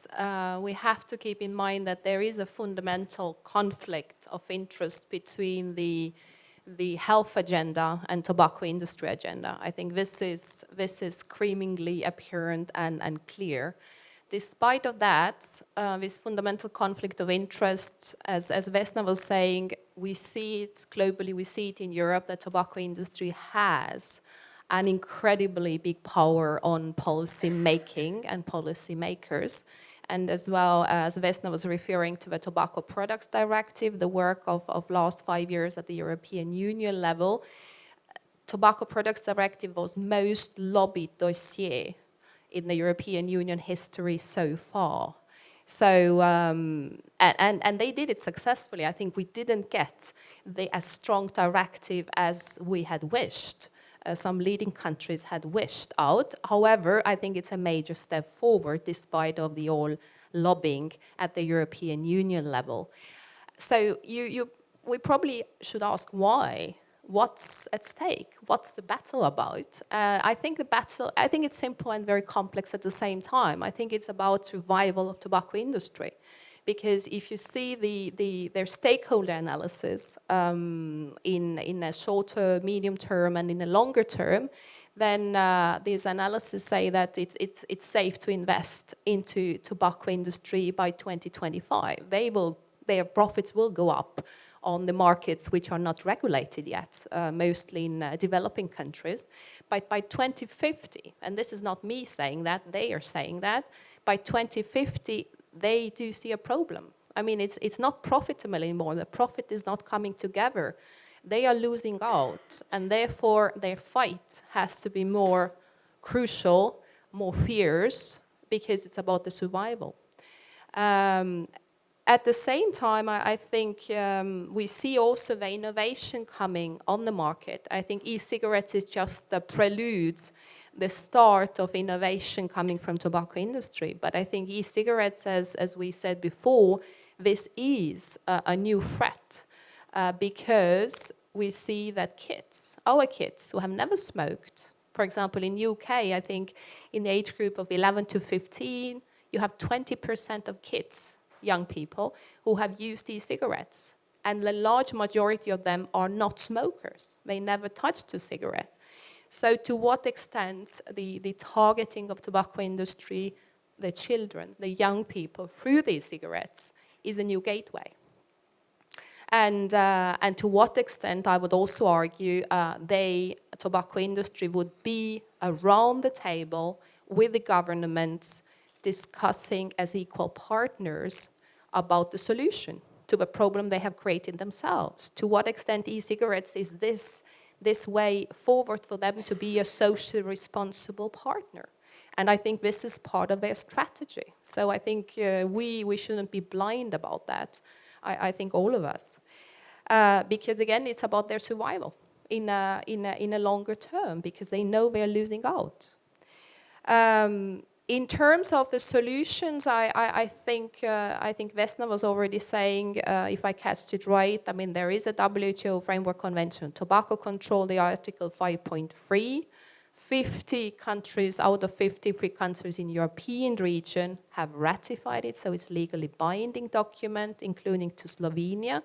we have to keep in mind that there is a fundamental conflict of interest between the health agenda and tobacco industry agenda. I think this is screamingly apparent and clear. Despite of that, this fundamental conflict of interest, as Vesna was saying, we see it globally, we see it in Europe, the tobacco industry has an incredibly big power on policy making and policy makers. And as well as Vesna was referring to the Tobacco Products Directive, the work of last 5 years at the European Union level, Tobacco Products Directive was most lobbied dossier in the European Union history so far. So, and they did it successfully. I think we didn't get as strong directive as we had wished. Some leading countries had wished out. However, I think it's a major step forward despite of the all lobbying at the European Union level. So we probably should ask why. What's at stake? What's the battle about? I think it's simple and very complex at the same time. I think it's about survival of tobacco industry. Because if you see their stakeholder analysis in a shorter, medium term, and in a longer term, then these analyses say that it's safe to invest into tobacco industry by 2025. Their profits will go up on the markets which are not regulated yet, mostly in developing countries. But by 2050, and this is not me saying that, they are saying that, by 2050, they do see a problem. I mean, it's not profitable anymore. The profit is not coming together. They are losing out, and therefore their fight has to be more crucial, more fierce, because it's about the survival. At the same time, I think we see also the innovation coming on the market. I think e-cigarettes is just the prelude, the start of innovation coming from tobacco industry. But I think e-cigarettes, as we said before, this is a new threat because we see that kids, our kids who have never smoked, for example, in UK, I think in the age group of 11 to 15, you have 20% of kids, young people, who have used e-cigarettes. And the large majority of them are not smokers. They never touched a cigarette. So to what extent the targeting of tobacco industry, the children, the young people, through these cigarettes, is a new gateway. And to what extent, I would also argue, tobacco industry would be around the table with the governments discussing as equal partners about the solution to the problem they have created themselves. To what extent e-cigarettes is this way forward for them to be a socially responsible partner? And I think this is part of their strategy. So I think we shouldn't be blind about that. I think all of us. Because again, it's about their survival in a longer term, because they know they're losing out. In terms of the solutions, I think Vesna was already saying, if I catched it right, I mean, there is a WHO Framework Convention on Tobacco Control, the Article 5.3. 50 countries out of 53 countries in European region have ratified it, so it's legally binding document, including to Slovenia.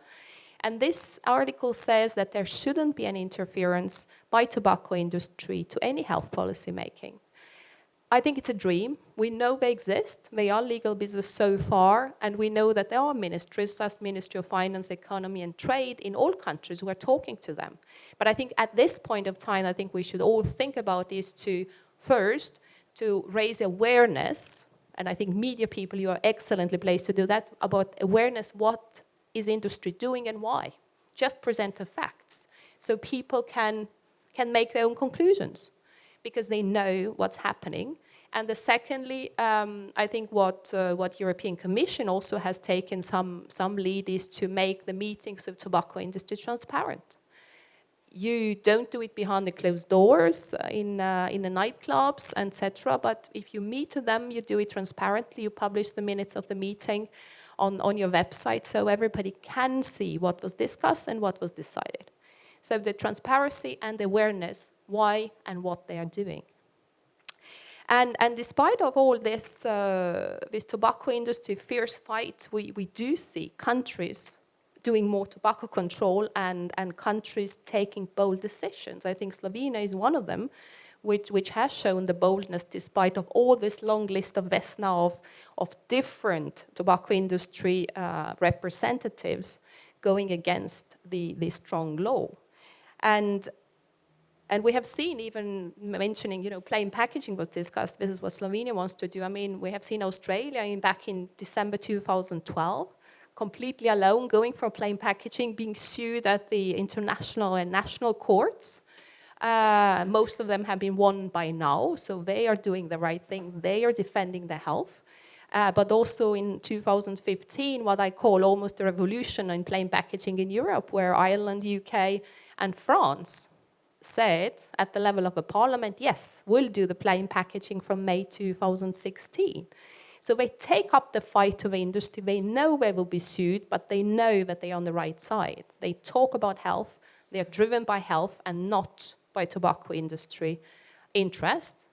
And this article says that there shouldn't be an interference by tobacco industry to any health policy making. I think it's a dream. We know they exist. They are legal business so far, and we know that there are ministries, such as Ministry of Finance, Economy and Trade in all countries who are talking to them. But I think at this point of time, I think we should all think about is to first, to raise awareness, and I think media people, you are excellently placed to do that, about awareness, what is industry doing and why. Just present the facts so people can make their own conclusions because they know what's happening. And secondly, I think what European Commission also has taken some lead is to make the meetings of tobacco industry transparent. You don't do it behind the closed doors in the nightclubs, etc. But if you meet them, you do it transparently. You publish the minutes of the meeting on your website so everybody can see what was discussed and what was decided. So the transparency and awareness, why and what they are doing. And despite of all this, this tobacco industry fierce fight, we do see countries doing more tobacco control and countries taking bold decisions. I think Slovenia is one of them, which has shown the boldness despite of all this long list of Vesna of different tobacco industry representatives going against the strong law. And we have seen, even mentioning, plain packaging was discussed. This is what Slovenia wants to do. I mean, we have seen Australia back in December 2012, completely alone, going for plain packaging, being sued at the international and national courts. Most of them have been won by now, so they are doing the right thing. They are defending their health. But also in 2015, what I call almost a revolution in plain packaging in Europe, where Ireland, UK, and France said at the level of the parliament, yes, we'll do the plain packaging from May 2016. So they take up the fight to the industry. They know they will be sued, but they know that they are on the right side. They talk about health. They are driven by health and not by tobacco industry interest.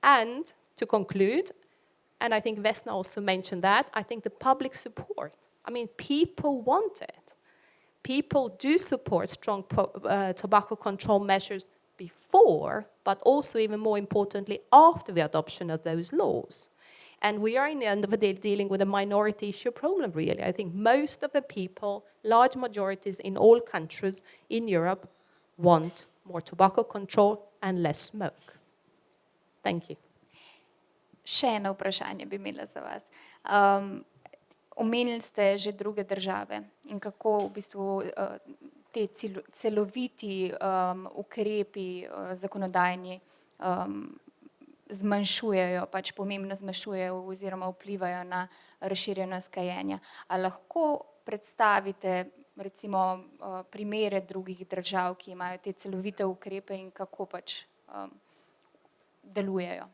And to conclude, and I think Vesna also mentioned that, I think the public support. I mean, people want it. People do support strong tobacco control measures before, but also even more importantly, after the adoption of those laws. And we are in the end of the day dealing with a minority issue problem, really. I think most of the people, large majorities in all countries in Europe, want more tobacco control and less smoke. Thank you. Še eno vprašanje bi imela za vas. Omenili ste že druge države in kako v bistvu te celoviti ukrepi zakonodajni zmanjšujejo, pač pomembno zmanjšujejo oziroma vplivajo na razširjenost kajenja. A lahko predstavite recimo primere drugih držav, ki imajo te celovite ukrepe in kako pač delujejo?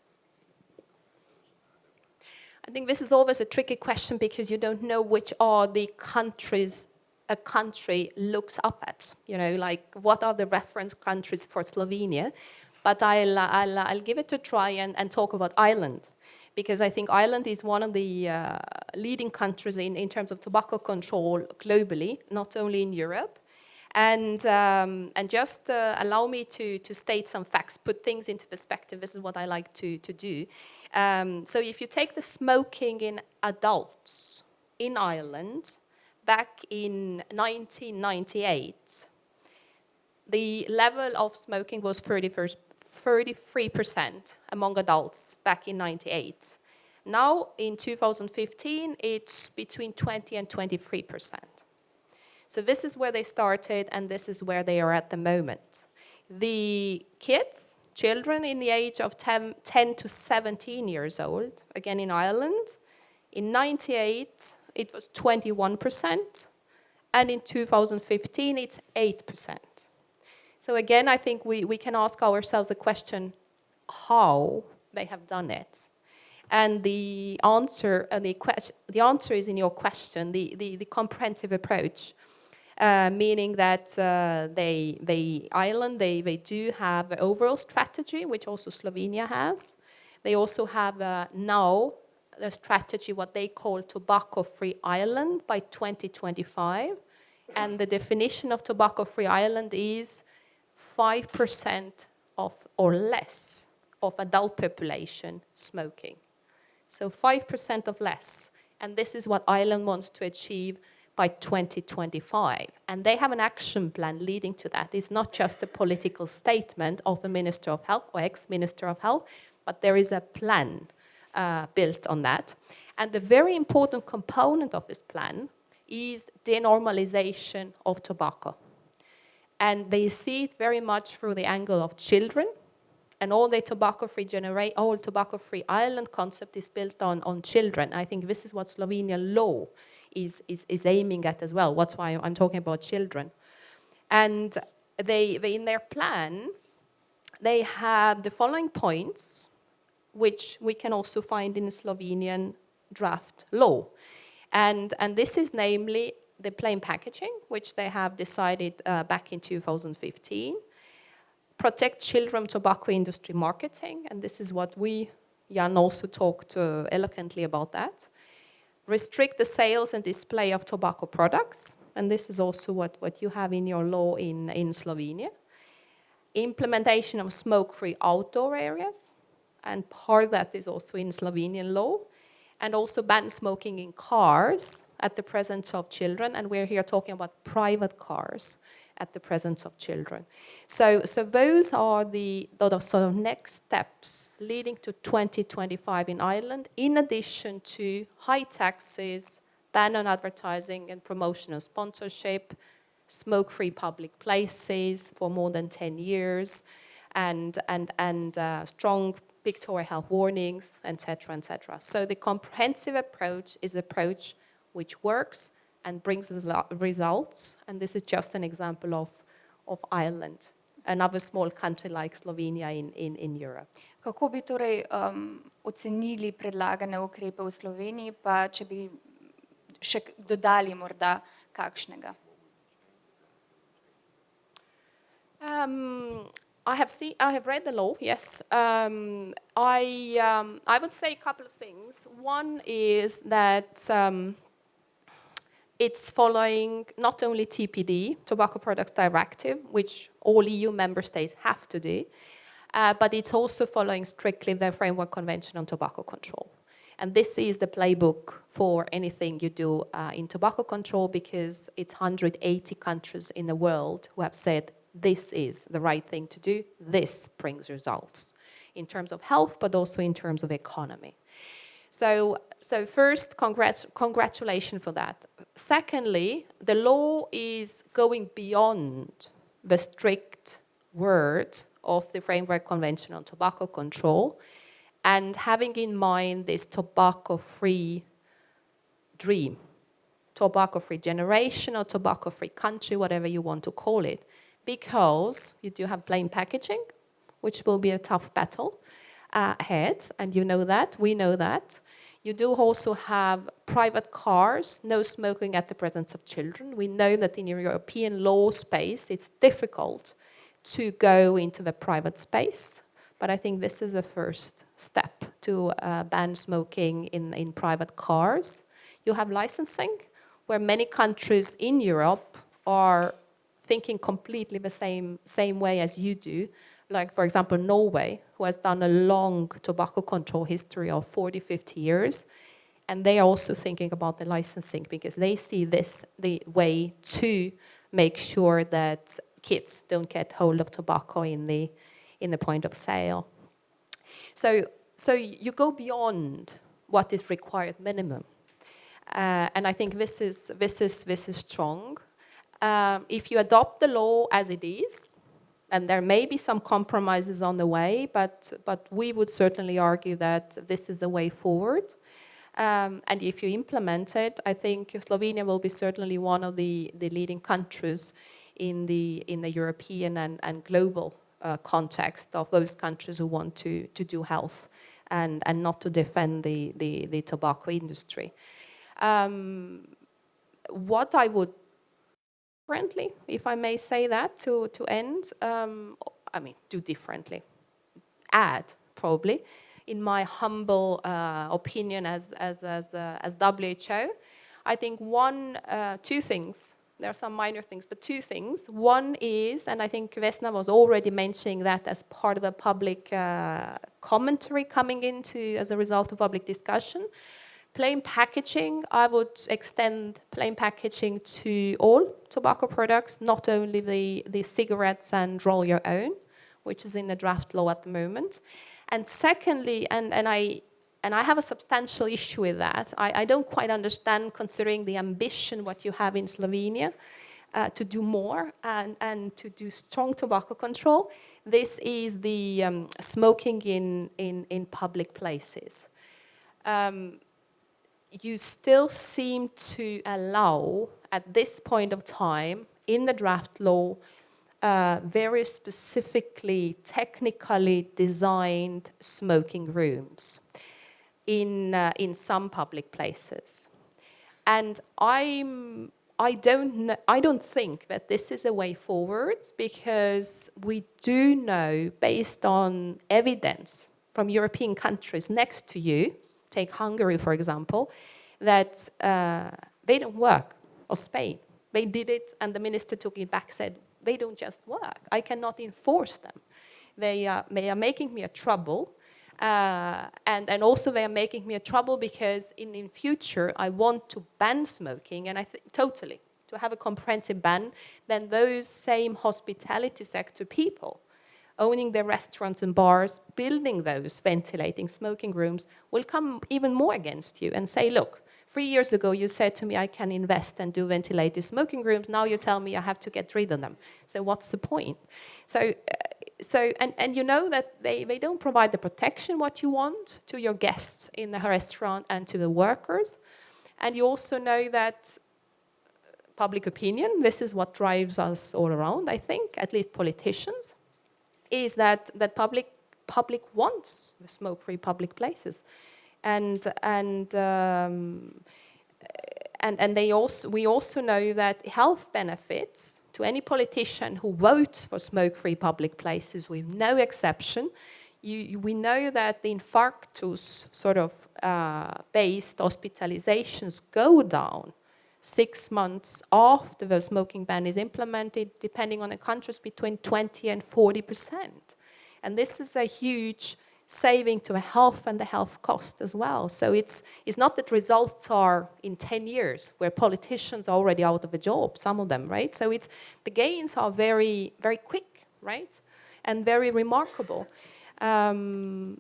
I think this is always a tricky question because you don't know which are the countries a country looks up at. Like what are the reference countries for Slovenia? But I'll give it a try and talk about Ireland, because I think Ireland is one of the leading countries in terms of tobacco control globally, not only in Europe. And just allow me to state some facts, put things into perspective. This is what I like to do. So if you take the smoking in adults, in Ireland, back in 1998, the level of smoking was 33% among adults back in 98. Now, in 2015, it's between 20 and 23%. So this is where they started, and this is where they are at the moment. The kids, children in the age of 10 to 17 years old, again in Ireland, in 98, it was 21%, and in 2015, it's 8%. So again, I think we can ask ourselves the question, how they have done it. And the answer is in your question, the comprehensive approach, meaning that Ireland, they do have an overall strategy, which also Slovenia has. They also have now a strategy, what they call Tobacco-Free Ireland by 2025. And the definition of Tobacco-Free Ireland is 5% of or less of adult population smoking. So 5% of less. And this is what Ireland wants to achieve by 2025. And they have an action plan leading to that. It's not just a political statement of the Minister of Health or ex-Minister of Health, but there is a plan built on that. And the very important component of this plan is denormalization of tobacco. And they see it very much through the angle of children. And all tobacco-free Ireland concept is built on children. I think this is what Slovenian law is aiming at as well. That's why I'm talking about children. And they in their plan, they have the following points, which we can also find in the Slovenian draft law. And this is namely the plain packaging, which they have decided back in 2015. Protect children tobacco industry marketing, and this is what Jan also talked eloquently about that. Restrict the sales and display of tobacco products, and this is also what you have in your law in Slovenia. Implementation of smoke-free outdoor areas, and part of that is also in Slovenian law. And also ban smoking in cars at the presence of children, and we're here talking about private cars at the presence of children. So those are the sort of next steps leading to 2025 in Ireland, in addition to high taxes, ban on advertising and promotional sponsorship, smoke-free public places for more than 10 years, and strong pictorial health warnings, etc., etc. So the comprehensive approach is an approach which works and brings results, and this is just an example of Ireland, another small country like Slovenia in Europe. Kako bi torej ocenili predlagane ukrepe v Sloveniji, pa če bi še dodali morda kakšnega? I have read the law, yes. I would say a couple of things. One is that it's following not only TPD, Tobacco Products Directive, which all EU member states have to do, but it's also following strictly the Framework Convention on Tobacco Control. And this is the playbook for anything you do in tobacco control, because it's 180 countries in the world who have said this is the right thing to do, this brings results in terms of health, but also in terms of economy. So first, congratulations for that. Secondly, the law is going beyond the strict words of the Framework Convention on Tobacco Control, and having in mind this tobacco-free dream, tobacco-free generation or tobacco-free country, whatever you want to call it, because you do have plain packaging, which will be a tough battle ahead, and you know that, we know that. You do also have private cars, no smoking at the presence of children. We know that in European law space, it's difficult to go into the private space, but I think this is a first step to ban smoking in private cars. You have licensing, where many countries in Europe are thinking completely the same way as you do. Like, for example, Norway, who has done a long tobacco control history of 40, 50 years, And they are also thinking about the licensing because they see this the way to make sure that kids don't get hold of tobacco in the point of sale. So you go beyond what is required minimum, and I think this is strong. If you adopt the law as it is, and there may be some compromises on the way, but we would certainly argue that this is the way forward. And if you implement it, I think Slovenia will be certainly one of the leading countries in the European and global context of those countries who want to do health and not to defend the tobacco industry. What I would differently, if I may say that, to end, do differently, add probably, in my humble opinion as WHO, I think two things. There are some minor things, but two things. One is, and I think Vesna was already mentioning that as part of a public commentary coming into as a result of public discussion. Plain packaging, I would extend plain packaging to all tobacco products, not only the cigarettes and roll your own, which is in the draft law at the moment. And secondly, and I have a substantial issue with that. I don't quite understand, considering the ambition what you have in Slovenia, to do more and to do strong tobacco control. This is the smoking in public places. You still seem to allow, at this point of time, in the draft law, very specifically, technically designed smoking rooms in some public places. And I don't think that this is a way forward, because we do know, based on evidence from European countries next to you, take Hungary, for example, that they don't work, or Spain. They did it, and the minister took it back, said, they don't just work. I cannot enforce them. They are making me a trouble, and also they are making me a trouble because in future I want to ban smoking, and I think totally, to have a comprehensive ban, then those same hospitality sector people owning their restaurants and bars, building those ventilating smoking rooms, will come even more against you and say, look, 3 years ago you said to me I can invest and do ventilated smoking rooms, now you tell me I have to get rid of them. So what's the point? And you know that they don't provide the protection what you want to your guests in the restaurant and to the workers. And you also know that public opinion, this is what drives us all around, I think, at least politicians, is that public wants the smoke-free public places, and we also know that health benefits to any politician who votes for smoke-free public places, with no exception. We know that the infarctus sort of based hospitalizations go down 6 months after the smoking ban is implemented, depending on the countries, between 20 and 40%. And this is a huge saving to the health and the health cost as well. So it's not that results are in 10 years, where politicians are already out of a job, some of them, right? So the gains are very, very quick, right? And very remarkable. And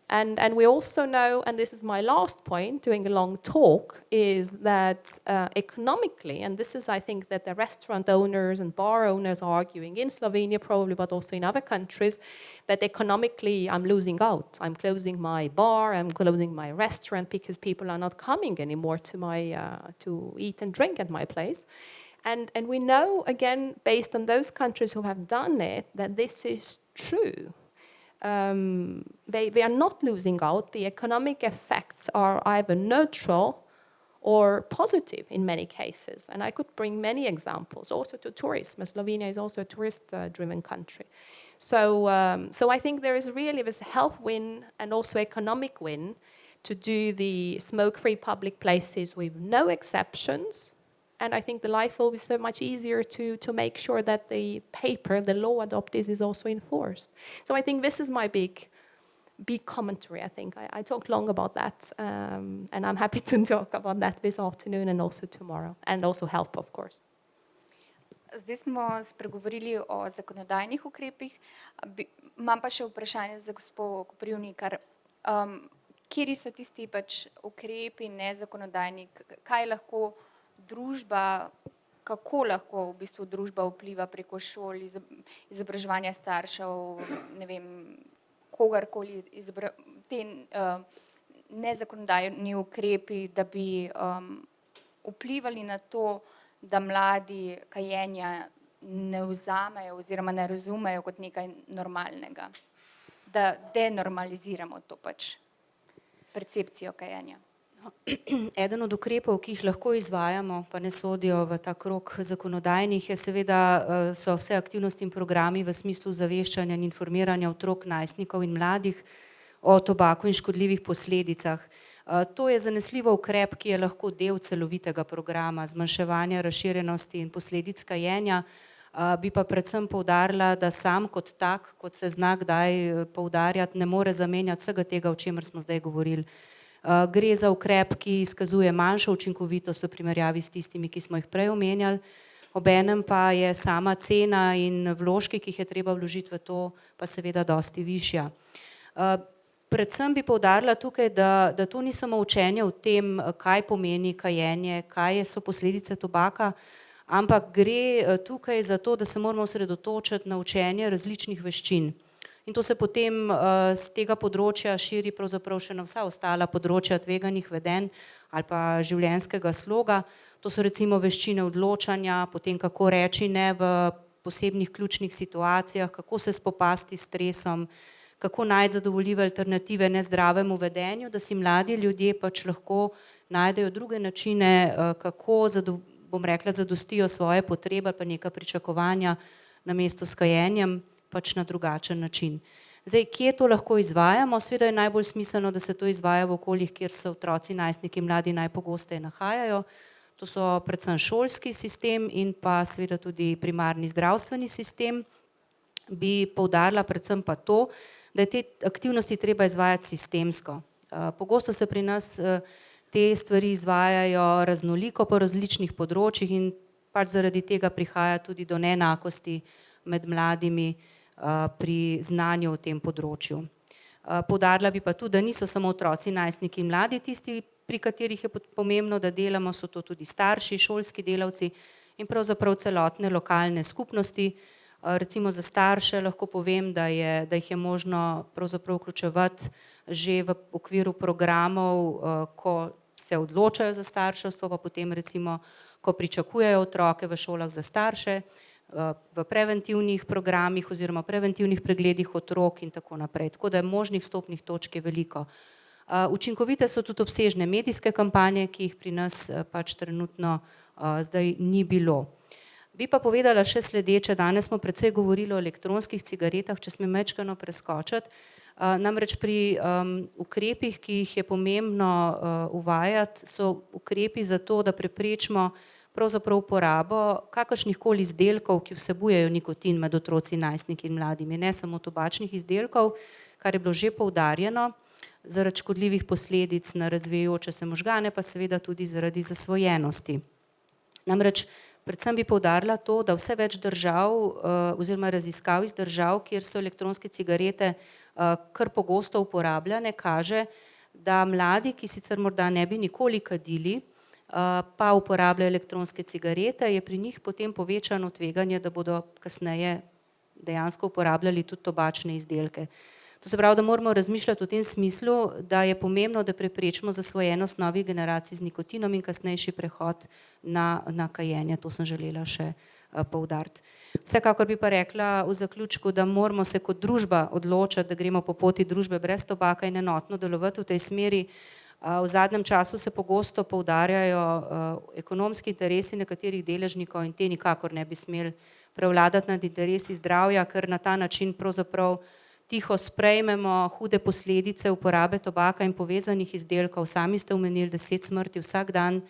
we also know, and this is my last point, doing a long talk, is that economically, and this is, I think, that the restaurant owners and bar owners are arguing in Slovenia probably, but also in other countries, that economically I'm losing out. I'm closing my bar, I'm closing my restaurant, because people are not coming anymore to eat and drink at my place. And we know, again, based on those countries who have done it, that this is true. They are not losing out. The economic effects are either neutral or positive in many cases. And I could bring many examples, also to tourism. Slovenia is also a tourist-driven country. So I think there is really this health win and also economic win to do the smoke-free public places with no exceptions. And I think the life will be so much easier to make sure that the law adopted, is also enforced. So I think this is my big big commentary, I think. I talked long about that, and I'm happy to talk about that this afternoon and also tomorrow, and also help, of course. Zdaj smo spregovorili o zakonodajnih ukrepih. Imam pa še vprašanje za gospo Koprivnikar. Kateri so tisti pač ukrepi nezakonodajni, kaj lahko družba, kako lahko v bistvu družba vpliva preko šol, izobraževanja staršev, ne vem, kogarkoli, te nezakonodajni ukrepi, da bi vplivali na to, da mladi kajenja ne vzamejo oziroma ne razumejo kot nekaj normalnega, da denormaliziramo to pač percepcijo kajenja. Eden od ukrepov, ki jih lahko izvajamo, pa ne sodijo v ta krog zakonodajnih, je seveda so vse aktivnosti in programi v smislu zaveščanja in informiranja otrok, najstnikov in mladih o tobaku in škodljivih posledicah. To je zanesljivo ukrep, ki je lahko del celovitega programa zmanjševanja razširjenosti in posledic kajenja, bi pa predvsem poudarila, da sam kot tak, kot se zna kdaj poudarjati, ne more zamenjati vsega tega, o čemer smo zdaj govorili. Gre za ukrep, ki izkazuje manjšo učinkovitost v primerjavi s tistimi, ki smo jih prej omenjali, obenem pa je sama cena in vložki, ki jih je treba vložiti v to, pa seveda dosti višja. Predvsem bi poudarila tukaj, da to ni samo učenje o tem, kaj pomeni kajenje, kaj so posledice tobaka, ampak gre tukaj za to, da se moramo osredotočiti na učenje različnih veščin. In to se potem z tega področja širi pravzaprav še na vsa ostala področja tveganih vedenj ali pa življenjskega sloga. To so recimo veščine odločanja, potem kako reči ne v posebnih ključnih situacijah, kako se spopasti s stresom, kako najti zadovoljive alternative nezdravemu vedenju, da si mladi ljudje pač lahko najdejo druge načine, kako bom rekla, zadostijo svoje potrebe pa neka pričakovanja namesto s kajenjem, pač na drugačen način. Zdaj, kje to lahko izvajamo? Seveda je najbolj smiselno, da se to izvaja v okoljih, kjer se otroci, najstniki, mladi najpogosteje nahajajo. To so predvsem šolski sistem in pa seveda tudi primarni zdravstveni sistem. Bi poudarila predvsem pa to, da je te aktivnosti treba izvajati sistemsko. Pogosto se pri nas te stvari izvajajo raznoliko po različnih področjih in pač zaradi tega prihaja tudi do neenakosti med mladimi pri znanju o tem področju. Poudarila bi pa tudi, da niso samo otroci, najstniki in mladi tisti, pri katerih je pomembno, da delamo, so to tudi starši, šolski delavci in pravzaprav celotne lokalne skupnosti. Recimo za starše lahko povem, da jih je možno pravzaprav vključevati že v okviru programov, ko se odločajo za starševstvo, pa potem recimo, ko pričakujejo otroke v šolah za starše, v preventivnih programih oziroma preventivnih pregledih otrok in tako naprej. Tako da je možnih vstopnih točk je veliko. Učinkovite so tudi obsežne medijske kampanje, ki jih pri nas pač trenutno zdaj ni bilo. Bi pa povedala še sledeče, danes smo precej govorili o elektronskih cigaretah, če smem majčkeno preskočiti. Namreč pri ukrepih, ki jih je pomembno uvajati, so ukrepi za to, da preprečimo pravzaprav uporabo kakršnihkoli izdelkov, ki vsebujejo nikotin med otroci, najstniki in mladimi, ne samo tobačnih izdelkov, kar je bilo že poudarjeno, zaradi škodljivih posledic na razvijajoče se možgane, pa seveda tudi zaradi zasvojenosti. Namreč predvsem bi poudarila to, da vse več držav oziroma raziskav iz držav, kjer so elektronske cigarete kar pogosto uporabljane, kaže, da mladi, ki sicer morda ne bi nikoli kadili, pa uporabljajo elektronske cigarete, je pri njih potem povečano tveganje, da bodo kasneje dejansko uporabljali tudi tobačne izdelke. To se pravi, da moramo razmišljati v tem smislu, da je pomembno, da preprečimo zasvojenost novih generacij z nikotinom in kasnejši prehod na kajenje. To sem želela še poudariti. Vsekakor bi pa rekla v zaključku, da moramo se kot družba odločiti, da gremo po poti družbe brez tobaka in enotno delovati v tej smeri. V zadnjem času se pogosto poudarjajo ekonomski interesi nekaterih deležnikov in te nikakor ne bi smeli prevladati nad interesi zdravja, ker na ta način pravzaprav tiho sprejmemo hude posledice uporabe tobaka in povezanih izdelkov. Sami ste omenili 10 smrti vsak dan.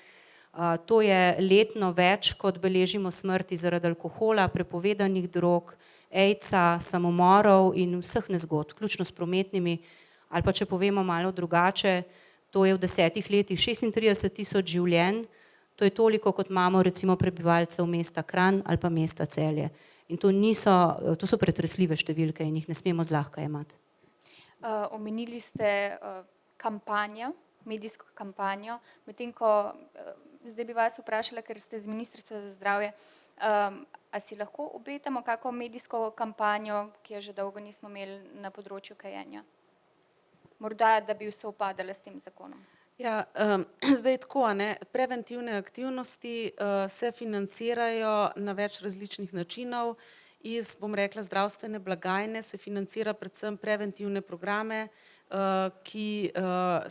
To je letno več, kot beležimo smrti zaradi alkohola, prepovedanih drog, AIDS-a, samomorov in vseh nezgod, vključno s prometnimi. Ali pa če povemo malo drugače, to je v 10 letih 36 000 življenj, to je toliko, kot imamo recimo prebivalcev mesta Kranj ali pa mesta Celje. In to so pretresljive številke in jih ne smemo zlahka jemati. Omenili ste kampanjo, medijsko kampanjo, medtem ko zdaj bi vas vprašala, ker ste z Ministrstva za zdravje, a si lahko obetamo kako medijsko kampanjo, ki jo že dolgo nismo imeli na področju kajenja? Morda, da bi sovpadala s tem zakonom. Ja, zdaj tako, ne, preventivne aktivnosti se financirajo na več različnih načinov. Iz, bom rekla, zdravstvene blagajne se financira predvsem preventivne programe, ki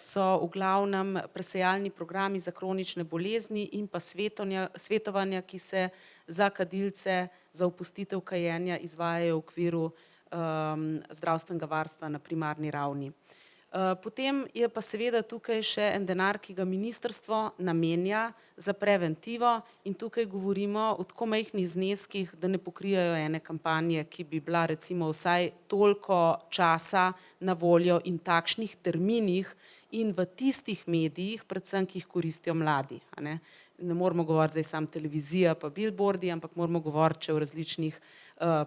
so v glavnem presejalni programi za kronične bolezni in pa svetovanja, ki se za kadilce, za opustitev kajenja izvajajo v okviru zdravstvenega varstva na primarni ravni. Potem je pa seveda tukaj še en denar, ki ga ministrstvo namenja za preventivo in tukaj govorimo o tako majhnih zneskih, da ne pokrijajo ene kampanje, ki bi bila recimo vsaj toliko časa na voljo in takšnih terminih in v tistih medijih, predvsem, ki jih koristijo mladi. Ne moramo govoriti zdaj samo televizija pa billboardi, ampak moramo govoriti še o različnih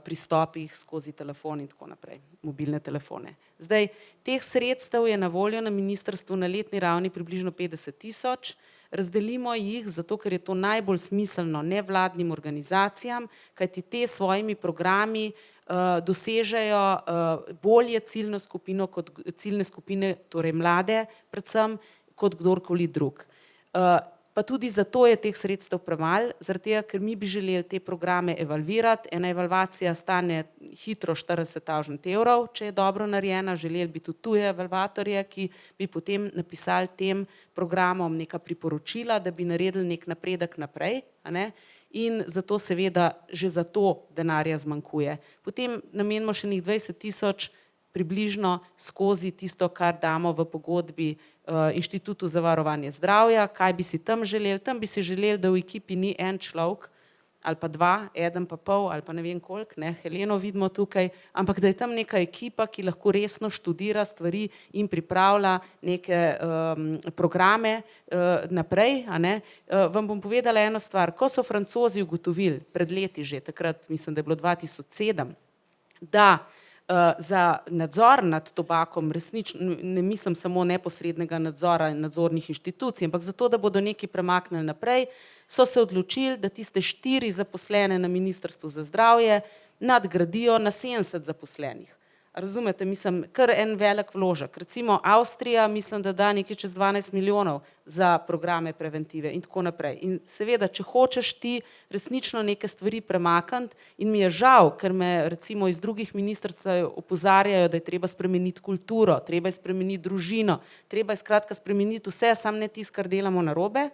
pristopih skozi telefon in tako naprej, mobilne telefone. Zdaj, teh sredstev je na voljo na ministrstvu na letni ravni približno 50 000, razdelimo jih zato, ker je to najbolj smiselno nevladnim organizacijam, kajti te svojimi programi dosežejo bolje ciljno skupino kot ciljne skupine, torej mlade, predvsem kot kdorkoli drug. Pa tudi zato je teh sredstev premalo, zaradi tega, ker mi bi želeli te programe evalvirati. Ena evalvacija stane hitro 40 000 evrov, če je dobro narejena, želeli bi tudi tuje evalvatorje, ki bi potem napisali tem programom neka priporočila, da bi naredili nek napredek naprej, in zato seveda že za to denarja zmanjkuje. Potem namenimo še 20 000 približno skozi tisto, kar damo v pogodbi Inštitutu za varovanje zdravja. Kaj bi si tam želeli? Tam bi si želeli, da v ekipi ni en človek ali pa dva, eden pa pol ali pa ne vem koliko, Heleno vidimo tukaj, ampak da je tam neka ekipa, ki lahko resno študira stvari in pripravlja neke programe naprej. Vam bom povedala eno stvar. Ko so Francozi ugotovili pred leti že, takrat mislim, da je bilo 2007, da za nadzor nad tobakom, resnično ne mislim samo neposrednega nadzora in nadzornih inštitucij, ampak zato, da bodo nekaj premaknili naprej, so se odločili, da tiste 4 zaposlene na Ministrstvu za zdravje nadgradijo na 70 zaposlenih. Razumete, mislim, kar en velik vložek. Recimo Avstrija, mislim, da da nekaj čez 12 milijonov za programe preventive in tako naprej. In seveda, če hočeš ti resnično neke stvari premakniti, in mi je žal, ker me recimo iz drugih ministrstev opozarjajo, da je treba spremeniti kulturo, treba je spremeniti družino, treba je skratka spremeniti vse, samo ne tisto, kar delamo narobe,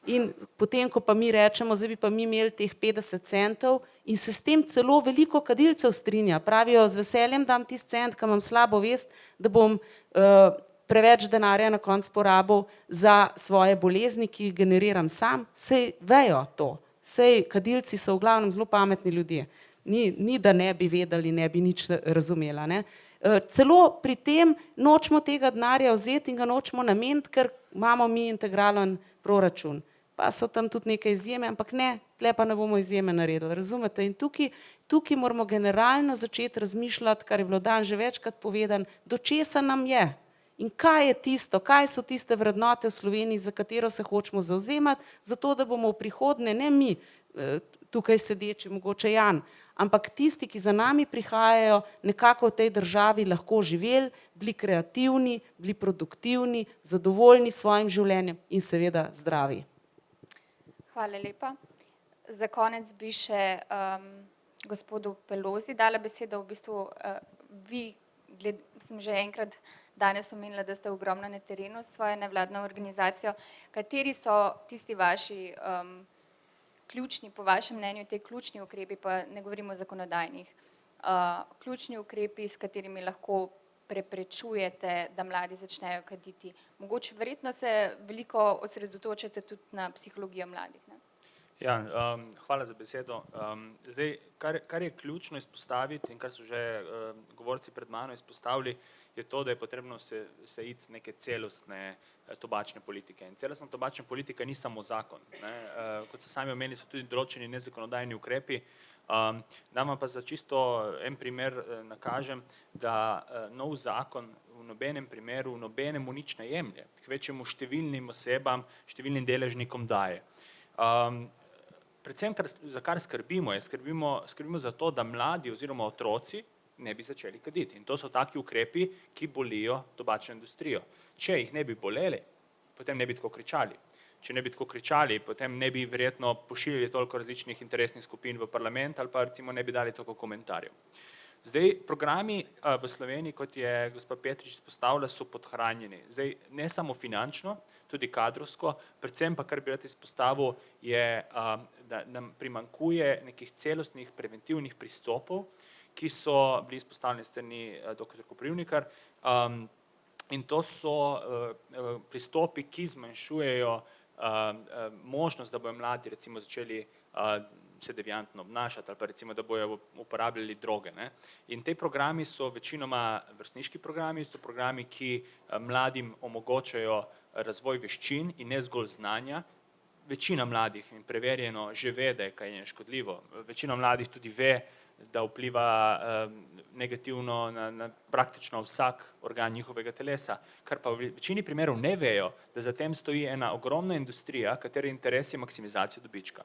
in potem, ko pa mi rečemo, zdaj bi pa mi imeli teh 50 centov in se s tem celo veliko kadilcev strinja. Pravijo, z veseljem dam tisti cent, ki imam slabo vest, da bom preveč denarja na koncu porabil za svoje bolezni, ki jih generiram sam. Sej vejo to. Sej kadilci so v glavnem zelo pametni ljudje. Ni da ne bi vedeli, ne bi nič razumela. Celo pri tem nočemo tega denarja vzeti in ga nočemo nameniti, ker imamo mi integralen proračun. Pa so tam tudi neke izjeme, ampak ne, tle pa ne bomo izjeme naredili, razumete? In tukaj moramo generalno začeti razmišljati, kar je bilo dan že večkrat povedan, do česa nam je in kaj je tisto, kaj so tiste vrednote v Sloveniji, za katero se hočemo zavzemati, zato da bomo v prihodnje, ne mi, tukaj sedeči, mogoče Jan, ampak tisti, ki za nami prihajajo, nekako v tej državi lahko živeli, bili kreativni, bili produktivni, zadovoljni s svojim življenjem in seveda zdravi. Hvala lepa. Za konec bi še gospodu Pelosi dala besedo. V bistvu vi, sem že enkrat danes omenila, da ste ogromno na terenu s svojo nevladno organizacijo. Kateri so tisti vaši ključni, po vašem mnenju, te ključni ukrepi, pa ne govorimo o zakonodajnih, ključni ukrepi, s katerimi lahko preprečujete, da mladi začnejo kaditi? Mogoče verjetno se veliko osredotočate tudi na psihologijo mladih. Ja, hvala za besedo. Zdaj, kar je ključno izpostaviti in kar so že govorci pred mano izpostavili, je to, da je potrebno se iti neke celostne tobačne politike. In celostna tobačna politika ni samo zakon. Ne? Kot ste sami omenili, so tudi določeni nezakonodajni ukrepi. Nama pa za čisto en primer nakažem, da nov zakon v nobenem primeru nobenemu nič ne jemlje, kvečjemu številnim osebam, številnim deležnikom daje. Predvsem, za kar skrbimo, skrbimo za to, da mladi oziroma otroci ne bi začeli kaditi. In to so taki ukrepi, ki bolijo tobačno industrijo. Če jih ne bi boleli, potem ne bi tako kričali. Če ne bi tako kričali, potem ne bi verjetno pošiljali toliko različnih interesnih skupin v parlament ali pa recimo ne bi dali toliko komentarjev. Zdaj, programi v Sloveniji, kot je gospa Petrič izpostavila, so podhranjeni. Zdaj, ne samo finančno, tudi kadrovsko, predvsem pa, kar bi rad izpostavil, je, da nam primanjkuje nekih celostnih preventivnih pristopov, ki so bili izpostavljeni s strani dr. Koprivnikar, in to so pristopi, ki zmanjšujejo možnost, da bojo mladi recimo začeli se deviantno obnašati ali pa recimo, da bojo uporabljali droge. Ne? In te programi so večinoma vrstniški programi, so programi, ki mladim omogočajo razvoj veščin in ne zgolj znanja. Večina mladih in preverjeno že ve, da je kajenje škodljivo. Večina mladih tudi ve, da vpliva negativno na praktično vsak organ njihovega telesa, kar pa v večini primerov ne vejo, da za tem stoji ena ogromna industrija, katere interes je maksimizacija dobička.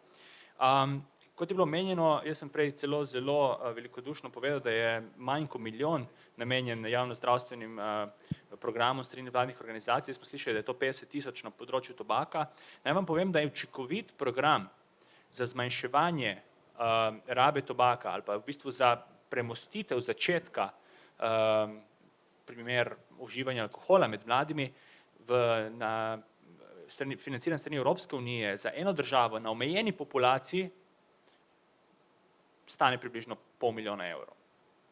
Kot je bilo omenjeno, jaz sem prej celo zelo velikodušno povedal, da je manj kot 1 milijon namenjen javnozdravstvenim programom strani vladnih organizacij, smo slišali, da je to 50 tisoč na področju tobaka. Naj vam povem, da je učinkovit program za zmanjševanje rabe tobaka ali pa v bistvu za premostitev začetka primer uživanja alkohola med mladimi financiran strani Evropske unije za eno državo na omejeni populaciji stane približno pol milijona evrov.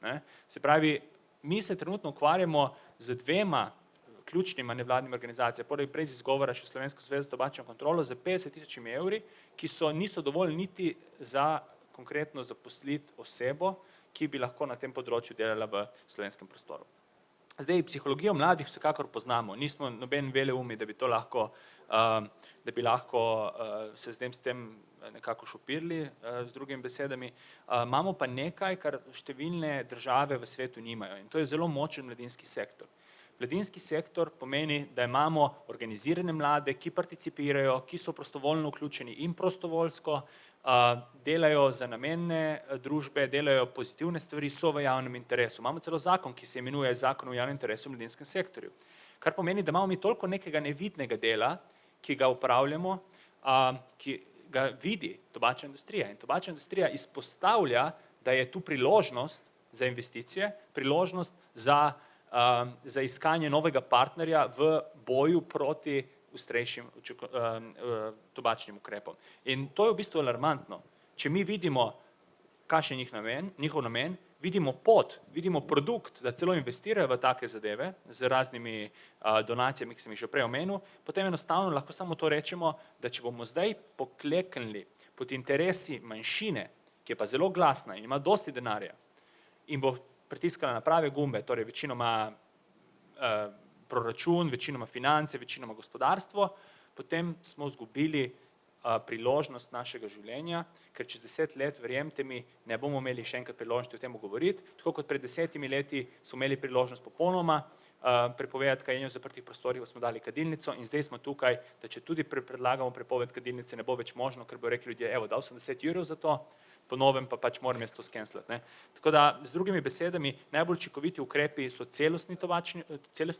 Ne? Se pravi, mi se trenutno ukvarjamo z 2 ključnima nevladnimi organizacijami, prej z izgovora še Slovensko zvezo za tobačno kontrolo, za 50 tisočimi evri, ki niso dovolj niti za konkretno zaposliti osebo, ki bi lahko na tem področju delala v slovenskem prostoru. Zdaj, psihologijo mladih vsekakor poznamo, nismo noben veleumi, da bi lahko se s tem nekako šopirili, z drugimi besedami. Imamo pa nekaj, kar številne države v svetu nimajo, in to je zelo močen mladinski sektor. Mladinski sektor pomeni, da imamo organizirane mlade, ki participirajo, ki so prostovoljno vključeni in prostovoljsko, delajo za namene družbe, delajo pozitivne stvari, so v javnem interesu. Imamo celo zakon, ki se imenuje Zakon o javnem interesu v mladinskem sektorju. Kar pomeni, da imamo mi toliko nekega nevidnega dela, ki ga upravljamo, ki ga vidi tobačna industrija. In tobačna industrija izpostavlja, da je tu priložnost za investicije, priložnost za iskanje novega partnerja v boju proti ostrejšim tobačnim ukrepom. In to je v bistvu alarmantno. Če mi vidimo, kakšen je njihov namen, vidimo pot, vidimo produkt, da celo investirajo v take zadeve z raznimi donacijami, ki sem jih že prej omenil, potem enostavno lahko samo to rečemo, da če bomo zdaj pokleknili pod interesi manjšine, ki je pa zelo glasna in ima dosti denarja in bo pritiskala na prave gumbe, torej večinoma proračun, večinoma finance, večinoma gospodarstvo, potem smo izgubili priložnost našega življenja, ker čez 10 let, verjemite mi, ne bomo imeli še enkrat priložnosti o tem govoriti, tako kot pred 10 leti smo imeli priložnost popolnoma prepovedati kajenje v zaprtih prostorih, smo dali kadilnico in zdaj smo tukaj, da če tudi predlagamo prepoved kadilnice, ne bo več možno, ker bo rekli ljudje, evo, dal sem 10 € za to, po novem pa pač moram jaz to skenslati. Tako da, z drugimi besedami, najbolj učinkoviti ukrepi so celostni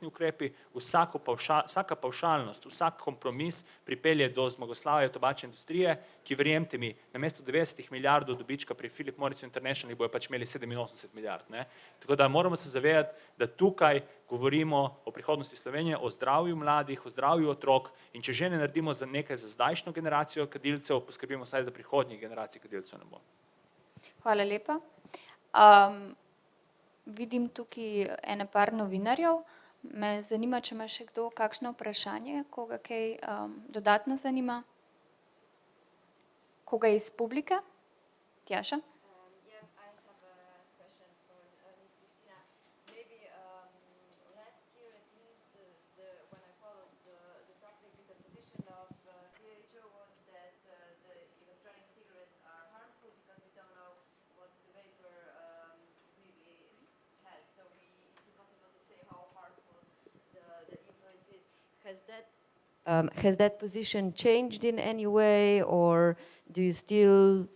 ukrepi, vsaka pavšalnost, vsak kompromis pripelje do zmagoslavja tobačne industrije, ki, verjemite mi, namesto 90 milijardov dobička pri Philip Morris International bojo pač imeli 87 milijard. Tako da moramo se zavedati, da tukaj govorimo o prihodnosti Slovenije, o zdravju mladih, o zdravju otrok in če že ne naredimo za nekaj za zdajšnjo generacijo kadilcev, poskrbimo vsaj, da prihodnjih generacij kadilcev ne bo. Hvala lepa. Vidim tukaj par novinarjev. Me zanima, če ima še kdo kakšno vprašanje, koga kaj dodatno zanima. Koga iz publike? Tjaša? Yeah, I have a question for Ms. Christina. Maybe last year, at least, when I followed the topic, the position of WHO was that the electronic cigarettes are harmful because we don't know what the vapor really has. So it's impossible to say how harmful the influence is. Has that position changed in any way, or do you still?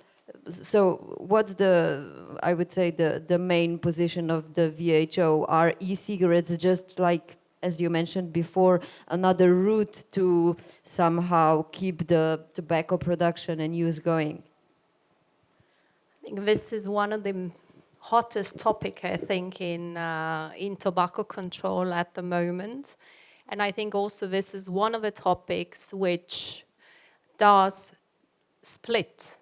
So what's I would say, the main position of the WHO? Are e-cigarettes just like, as you mentioned before, another route to somehow keep the tobacco production and use going? I think this is one of the hottest topic, I think, in tobacco control at the moment. And I think also this is one of the topics which does split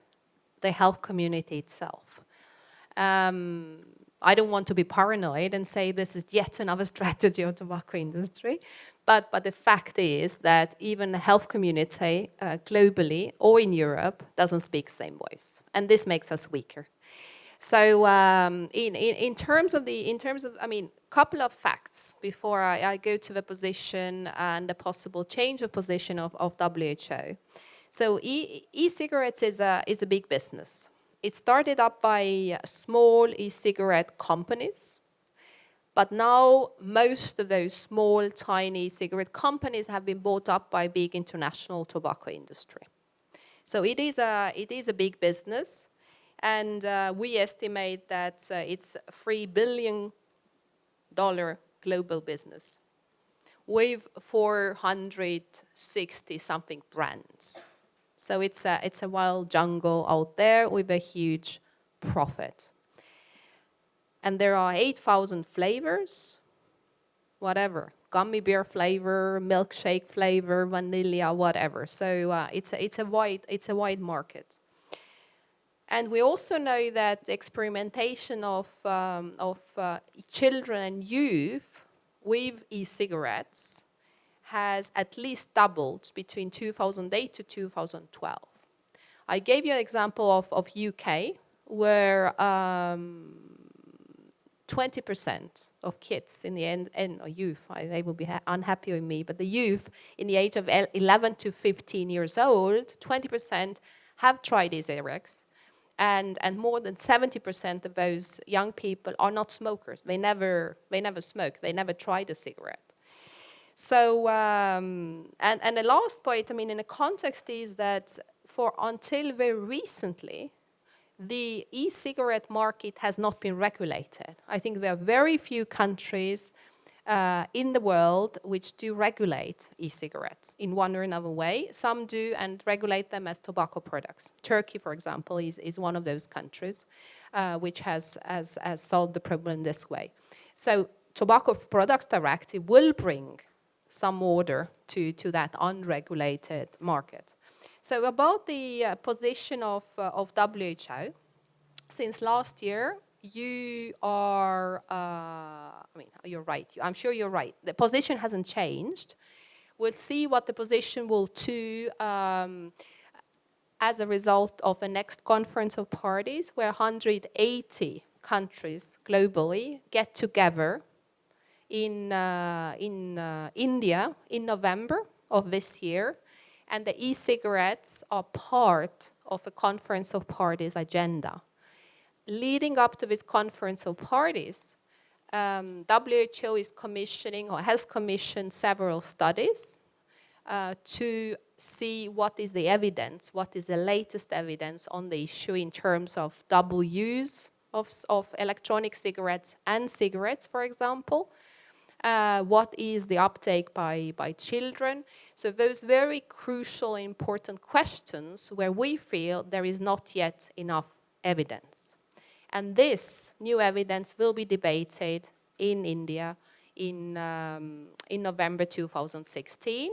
the health community itself. I don't want to be paranoid and say this is yet another strategy of the tobacco industry, but the fact is that even the health community globally or in Europe doesn't speak the same voice, and this makes us weaker. So in terms of, I mean, couple of facts before I go to the position and the possible change of position of WHO. So e-cigarettes is a big business. It started up by small e-cigarette companies, but now most of those small, tiny cigarette companies have been bought up by big international tobacco industry. So it is a big business, and we estimate that it's $3 billion global business with 460 something brands. So it's a wild jungle out there with a huge profit. And there are 8,000 flavors, whatever, gummy bear flavor, milkshake flavor, vanilla, whatever. So it's a wide market. And we also know that experimentation of children and youth with e-cigarettes has at least doubled between 2008 to 2012. I gave you an example of UK, where 20% of kids in the end or youth, they will be unhappy with me, but the youth in the age of 11 to 15 years old, 20% have tried e-cigarettes. And more than 70% of those young people are not smokers. They never smoke. They never tried a cigarette. So, and the last point, I mean, in the context is that until very recently, the e-cigarette market has not been regulated. I think there are very few countries in the world which do regulate e-cigarettes in one or another way. Some do and regulate them as tobacco products. Turkey, for example, is one of those countries which has solved the problem this way. So Tobacco Products Directive will bring some order to that unregulated market. So about the position of WHO, since last year, you are, you're right. I'm sure you're right. The position hasn't changed. We'll see what the position will do as a result of the next conference of parties, where 180 countries globally get together in India in November of this year. And the e-cigarettes are part of a conference of parties agenda. Leading up to this conference of parties, WHO is commissioning or has commissioned several studies to see what is the evidence, what is the latest evidence on the issue in terms of double use of electronic cigarettes and cigarettes, for example. What is the uptake by children? So those very crucial, important questions where we feel there is not yet enough evidence. And this new evidence will be debated in India in November 2016.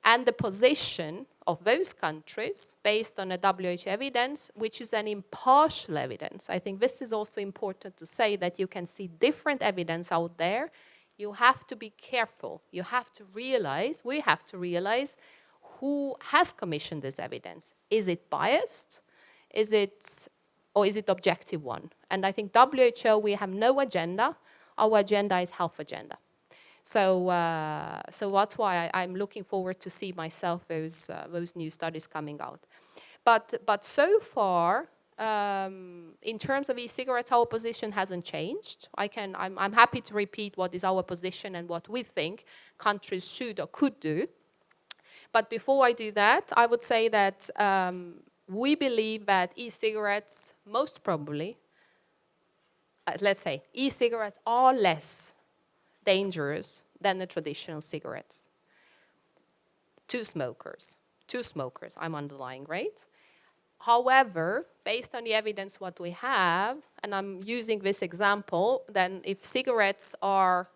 And the position of those countries, based on the WHO evidence, which is an impartial evidence. I think this is also important to say, that you can see different evidence out there. You have to be careful. You have to realize, we have to realize, who has commissioned this evidence. Is it biased? is it objective one? And I think WHO, we have no agenda. Our agenda is health agenda. So that's why I'm looking forward to see myself those new studies coming out. But so far, in terms of e-cigarettes, our position hasn't changed. I'm happy to repeat what is our position and what we think countries should or could do. But before I do that, I would say that we believe that e-cigarettes, most probably, let's say, e-cigarettes are less dangerous than the traditional cigarettes. To smokers, I'm underlying, right? However, based on the evidence what we have, and I'm using this example, then if cigarettes are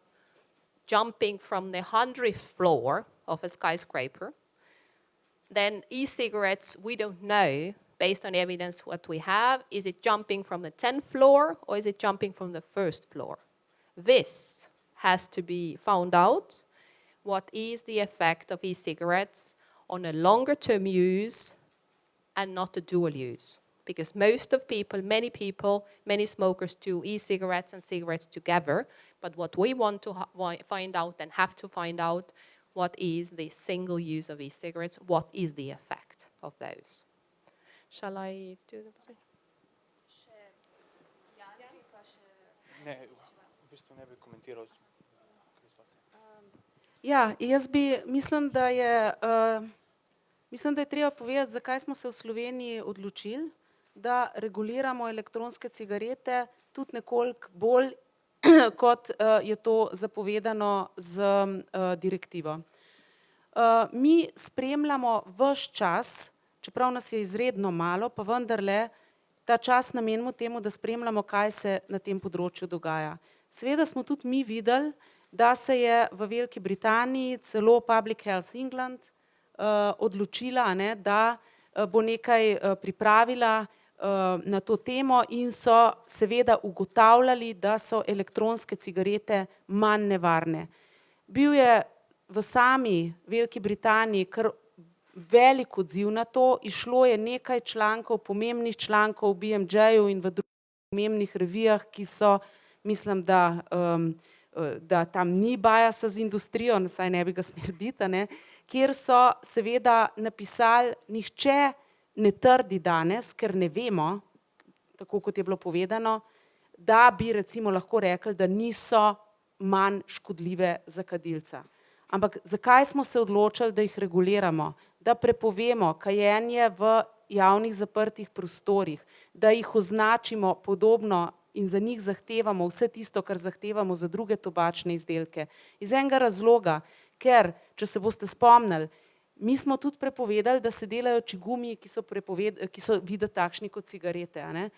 jumping from the 100th floor of a skyscraper, then e-cigarettes, we don't know, based on the evidence what we have, is it jumping from the 10th floor or is it jumping from the first floor? This has to be found out. What is the effect of e-cigarettes on a longer term use and not a dual use? Because many smokers do e-cigarettes and cigarettes together. But what we want to find out and have to find out, what is the single use of e-cigarettes? What is the effect of those? Shall I do the... Ne, v bistvu ne bi komentiral. Ja, mislim, da je treba povedati, zakaj smo se v Sloveniji odločili, da reguliramo elektronske cigarete tudi nekoliko bolj, kot je to zapovedano z direktivo. Mi spremljamo ves čas, čeprav nas je izredno malo, pa vendarle ta čas namenimo temu, da spremljamo, kaj se na tem področju dogaja. Seveda smo tudi mi videli, da se je v Veliki Britaniji celo Public Health England odločila, da bo nekaj pripravila na to temo in so seveda ugotavljali, da so elektronske cigarete manj nevarne. Bil je v sami Veliki Britaniji kar velik odziv na to, išlo je nekaj člankov, pomembnih člankov v BMJ-ju in v drugih pomembnih revijah, ki so, mislim, da tam ni biasa z industrijo, saj ne bi ga smeli biti, kjer so seveda napisali, nihče ne trdi danes, ker ne vemo, tako kot je bilo povedano, da bi recimo lahko rekli, da niso manj škodljive za kadilca. Ampak zakaj smo se odločili, da jih reguliramo, da prepovemo kajenje v javnih zaprtih prostorih, da jih označimo podobno in za njih zahtevamo vse tisto, kar zahtevamo za druge tobačne izdelke. Iz enega razloga, ker, če se boste spomnili, mi smo tudi prepovedali, da se delajo čigumiji, ki so videti takšni kot cigarete.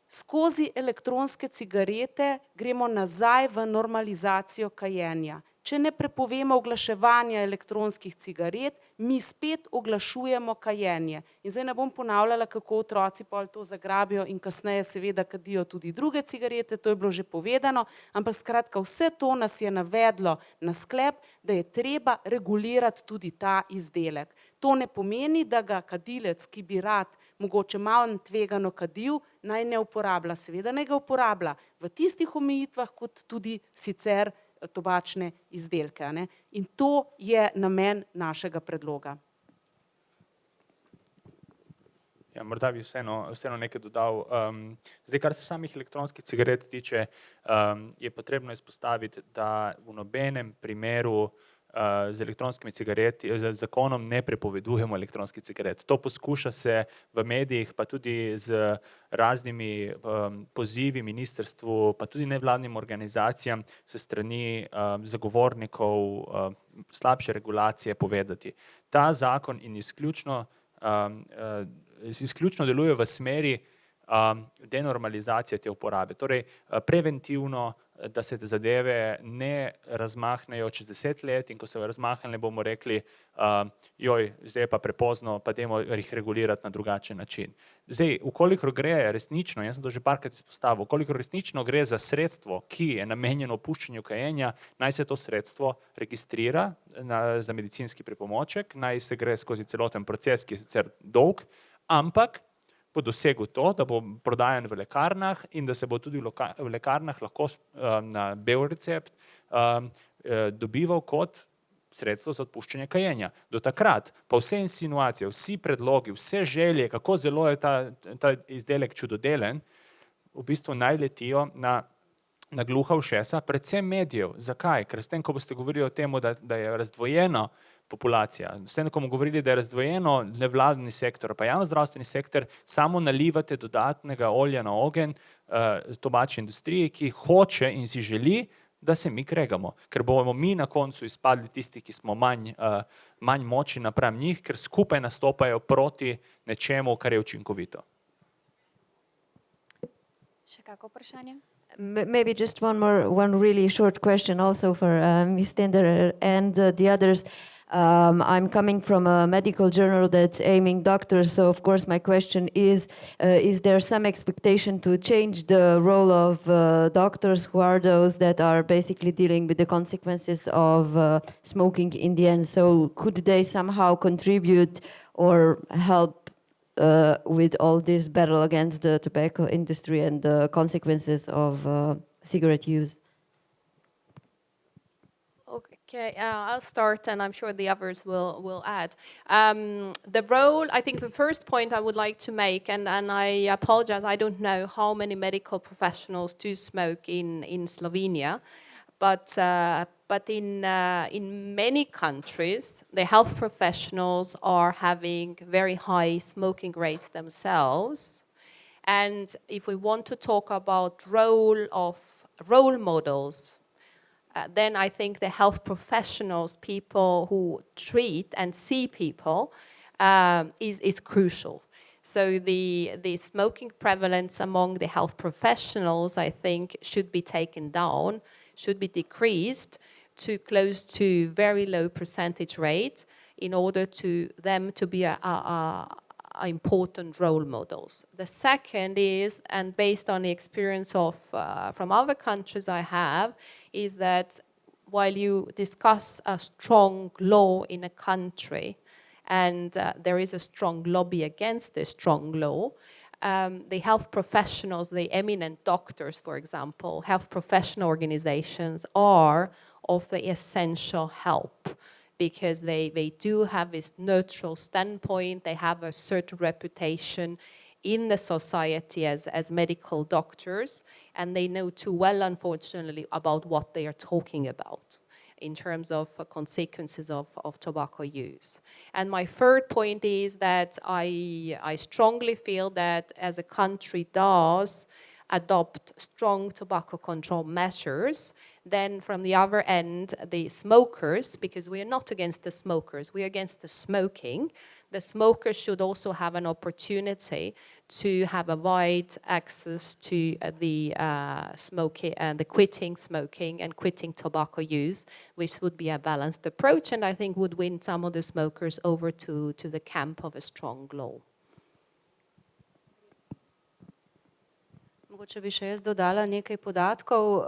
Skozi elektronske cigarete gremo nazaj v normalizacijo kajenja. Če ne prepovemo oglaševanja elektronskih cigaret, mi spet oglašujemo kajenje. In zdaj ne bom ponavljala, kako otroci pol to zagrabijo in kasneje seveda kadijo tudi druge cigarete, to je bilo že povedano, ampak skratka vse to nas je navedlo na sklep, da je treba regulirati tudi ta izdelek. To ne pomeni, da ga kadilec, ki bi rad mogoče malo tvegano kadil, naj ne uporablja. Seveda naj ga uporablja v tistih omejitvah, kot tudi sicer tobačne izdelke. In to je namen našega predloga. Ja, morda bi vseeno nekaj dodal. Zdaj, kar se samih elektronskih cigaret tiče, je potrebno izpostaviti, da v nobenem primeru z elektronskimi cigareti, z zakonom ne prepovedujemo elektronskih cigaret. To poskuša se v medijih, pa tudi z raznimi pozivi ministrstvu, pa tudi nevladnim organizacijam se strani zagovornikov slabše regulacije povedati. Ta zakon in izključno deluje v smeri denormalizacije te uporabe. Torej, preventivno, da se te zadeve ne razmahnejo čez 10 let in ko se razmahnile, bomo rekli, joj, zdaj je pa prepozno, pa dajmo jih regulirati na drugačen način. Zdaj, ukolikor gre resnično, jaz sem to že parkrat izpostavil, ukolikor resnično gre za sredstvo, ki je namenjeno opuščanju kajenja, naj se to sredstvo registrira za medicinski pripomoček, naj se gre skozi celoten proces, ki je sicer dolg, ampak bo dosegel to, da bo prodajan v lekarnah in da se bo tudi v lekarnah lahko na bel recept dobival kot sredstvo za odpuščanje kajenja. Do takrat pa vse insinuacije, vsi predlogi, vse želje, kako zelo je ta izdelek čudodelen, v bistvu najletijo na gluha ušesa, predvsem medijev. Zakaj? Ker s tem, ko boste govorili o tem, da je razdvojena populacija, s tem, ko bomo govorili, da je razdvojeno nevladni sektor, pa javnozdravstveni sektor, samo nalivate dodatnega olja na ogenj tobačni industriji, ki hoče in si želi, da se mi kregamo. Ker bomo mi na koncu izpadli tisti, ki smo manj močni napram njih, ker skupaj nastopajo proti nečemu, kar je učinkovito. Še kako vprašanje? Maybe just one really short question also for Ms. Tender and the others. I'm coming from a medical journal that's aiming doctors, so of course my question is there some expectation to change the role of doctors, who are those that are basically dealing with the consequences of smoking in the end? So could they somehow contribute or help with all this battle against the tobacco industry and the consequences of cigarette use? Okay, I'll start and I'm sure the others will add. The role, I think the first point I would like to make, and I apologize, I don't know how many medical professionals do smoke in Slovenia, but in many countries, the health professionals are having very high smoking rates themselves. And if we want to talk about role models, then I think the health professionals, people who treat and see people, is crucial. So the smoking prevalence among the health professionals, I think, should be taken down, should be decreased to close to very low percentage rates in order to them to be important role models. The second is, and based on the experience of from other countries I have, is that while you discuss a strong law in a country and there is a strong lobby against this strong law, the health professionals, the eminent doctors, for example, health professional organizations are of the essential help because they do have this neutral standpoint, they have a certain reputation in the society as medical doctors, and they know too well, unfortunately, about what they are talking about in terms of consequences of tobacco use. And my third point is that I strongly feel that as a country does adopt strong tobacco control measures, then from the other end, the smokers, because we are not against the smokers, we are against the smoking, the smokers should also have an opportunity to have a wide access to the smoking and the quitting smoking and quitting tobacco use, which would be a balanced approach, and I think would win some of the smokers over to the camp of a strong law. Mogoče bi še jaz dodala nekaj podatkov.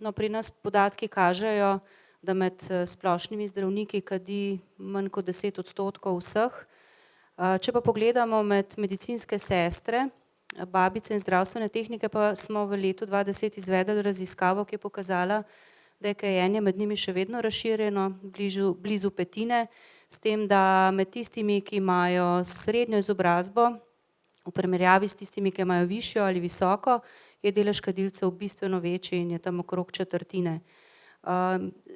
No, pri nas podatki kažejo, da med splošnimi zdravniki kadi manj kot 10% vseh. Če pa pogledamo med medicinske sestre, babice in zdravstvene tehnike, pa smo v letu 2010 izvedli raziskavo, ki je pokazala, da je kajenje med njimi še vedno razširjeno, blizu petine, s tem, da med tistimi, ki imajo srednjo izobrazbo, v primerjavi s tistimi, ki imajo višjo ali visoko, je delež kadilcev bistveno večji in je tam okrog četrtine.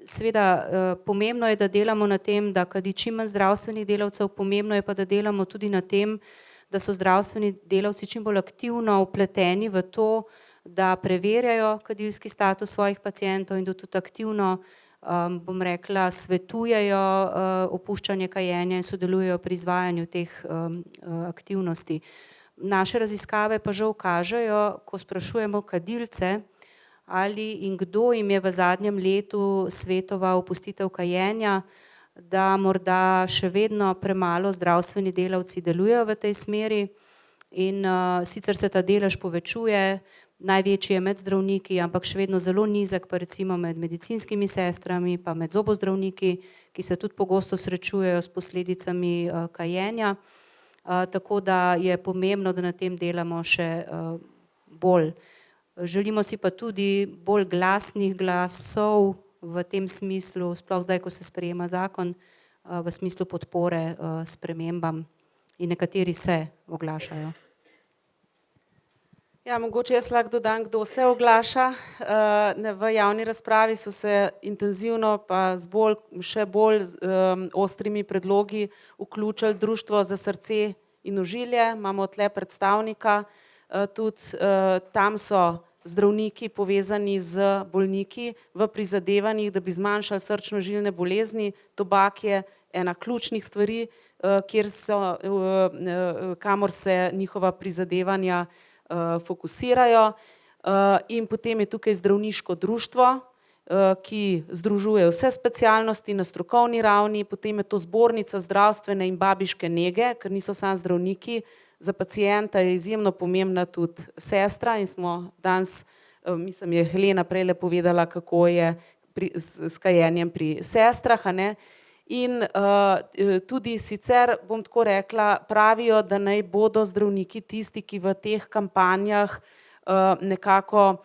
Seveda, pomembno je, da delamo na tem, da kadi čim manj zdravstvenih delavcev, pomembno je pa, da delamo tudi na tem, da so zdravstveni delavci čim bolj aktivno vpleteni v to, da preverjajo kadilski status svojih pacientov in da tudi aktivno, bom rekla, svetujejo opuščanje kajenja in sodelujejo pri izvajanju teh aktivnosti. Naše raziskave pa žal kažejo, ko sprašujemo kadilce, ali in kdo jim je v zadnjem letu svetoval opustitev kajenja, da morda še vedno premalo zdravstveni delavci delujejo v tej smeri in sicer se ta delež povečuje, največji je med zdravniki, ampak še vedno zelo nizek pa recimo med medicinskimi sestrami, pa med zobozdravniki, ki se tudi pogosto srečujejo s posledicami kajenja. tako da je pomembno, da na tem delamo še bolj. Želimo si pa tudi bolj glasnih glasov v tem smislu, sploh zdaj, ko se sprejema zakon, v smislu podpore spremembam in nekateri se oglašajo. Ja, mogoče jaz lahko dodam, kdo se oglaša. V javni razpravi so se intenzivno pa z še bolj ostrimi predlogi vključili Društvo za srce in ožilje, imamo tle predstavnika, tudi tam so zdravniki povezani z bolniki v prizadevanjih, da bi zmanjšali srčno-žilne bolezni. Tobak je ena ključnih stvari, kamor se njihova prizadevanja fokusirajo. In potem je tukaj zdravniško društvo, ki združuje vse specialnosti na strokovni ravni, potem je to zbornica zdravstvene in babiške nege, ker niso samo zdravniki, za pacienta je izjemno pomembna tudi sestra in smo danes, mislim, je Helena prejle povedala, kako je s kajenjem pri sestrah, a ne. In tudi sicer, bom tako rekla, pravijo, da naj bodo zdravniki tisti, ki v teh kampanjah nekako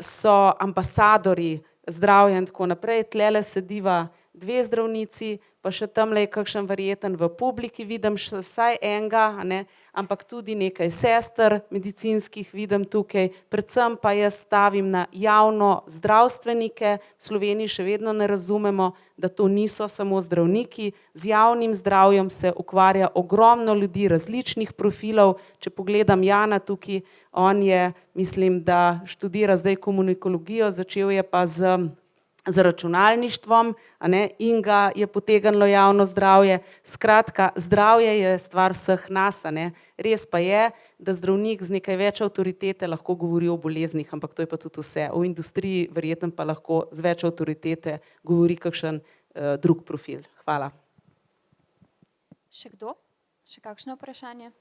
so ambasadorji zdravja in tako naprej. Tlele sediva dve zdravnici, pa še tamle je kakšen verjeten v publiki, vidim še vsaj enega, a ne, ampak tudi nekaj sester medicinskih vidim tukaj, predvsem pa jaz stavim na javno zdravstvenike. V Sloveniji še vedno ne razumemo, da to niso samo zdravniki, z javnim zdravjem se ukvarja ogromno ljudi različnih profilov. Če pogledam Jana tukaj, on je, mislim, da študira zdaj komunikologijo, začel je pa z računalništvom, a ne, in ga je potegnilo javno zdravje. Skratka, zdravje je stvar vseh nas, a ne. Res pa je, da zdravnik z nekaj več avtoritete lahko govori o boleznih, ampak to je pa tudi vse. O industriji verjetno pa lahko z več avtoritete govori kakšen drug profil. Hvala. Še kdo? Še kakšno vprašanje?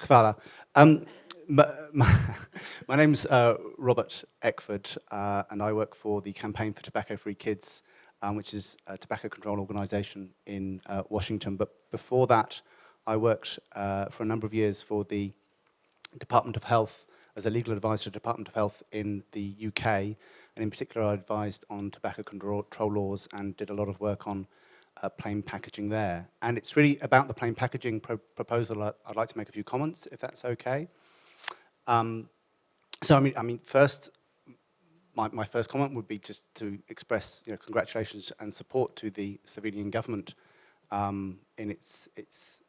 Hvala. My name's Robert Eckford, and I work for the Campaign for Tobacco-Free Kids, which is a tobacco control organisation in Washington. But before that, I worked for a number of years for the Department of Health as a legal advisor to the Department of Health in the UK, and in particular I advised on tobacco control laws and did a lot of work on plain packaging there. And it's really about the plain packaging proposal I'd like to make a few comments, if that's okay. So I mean, first, my first comment would be just to express, congratulations and support to the Slovenian government in its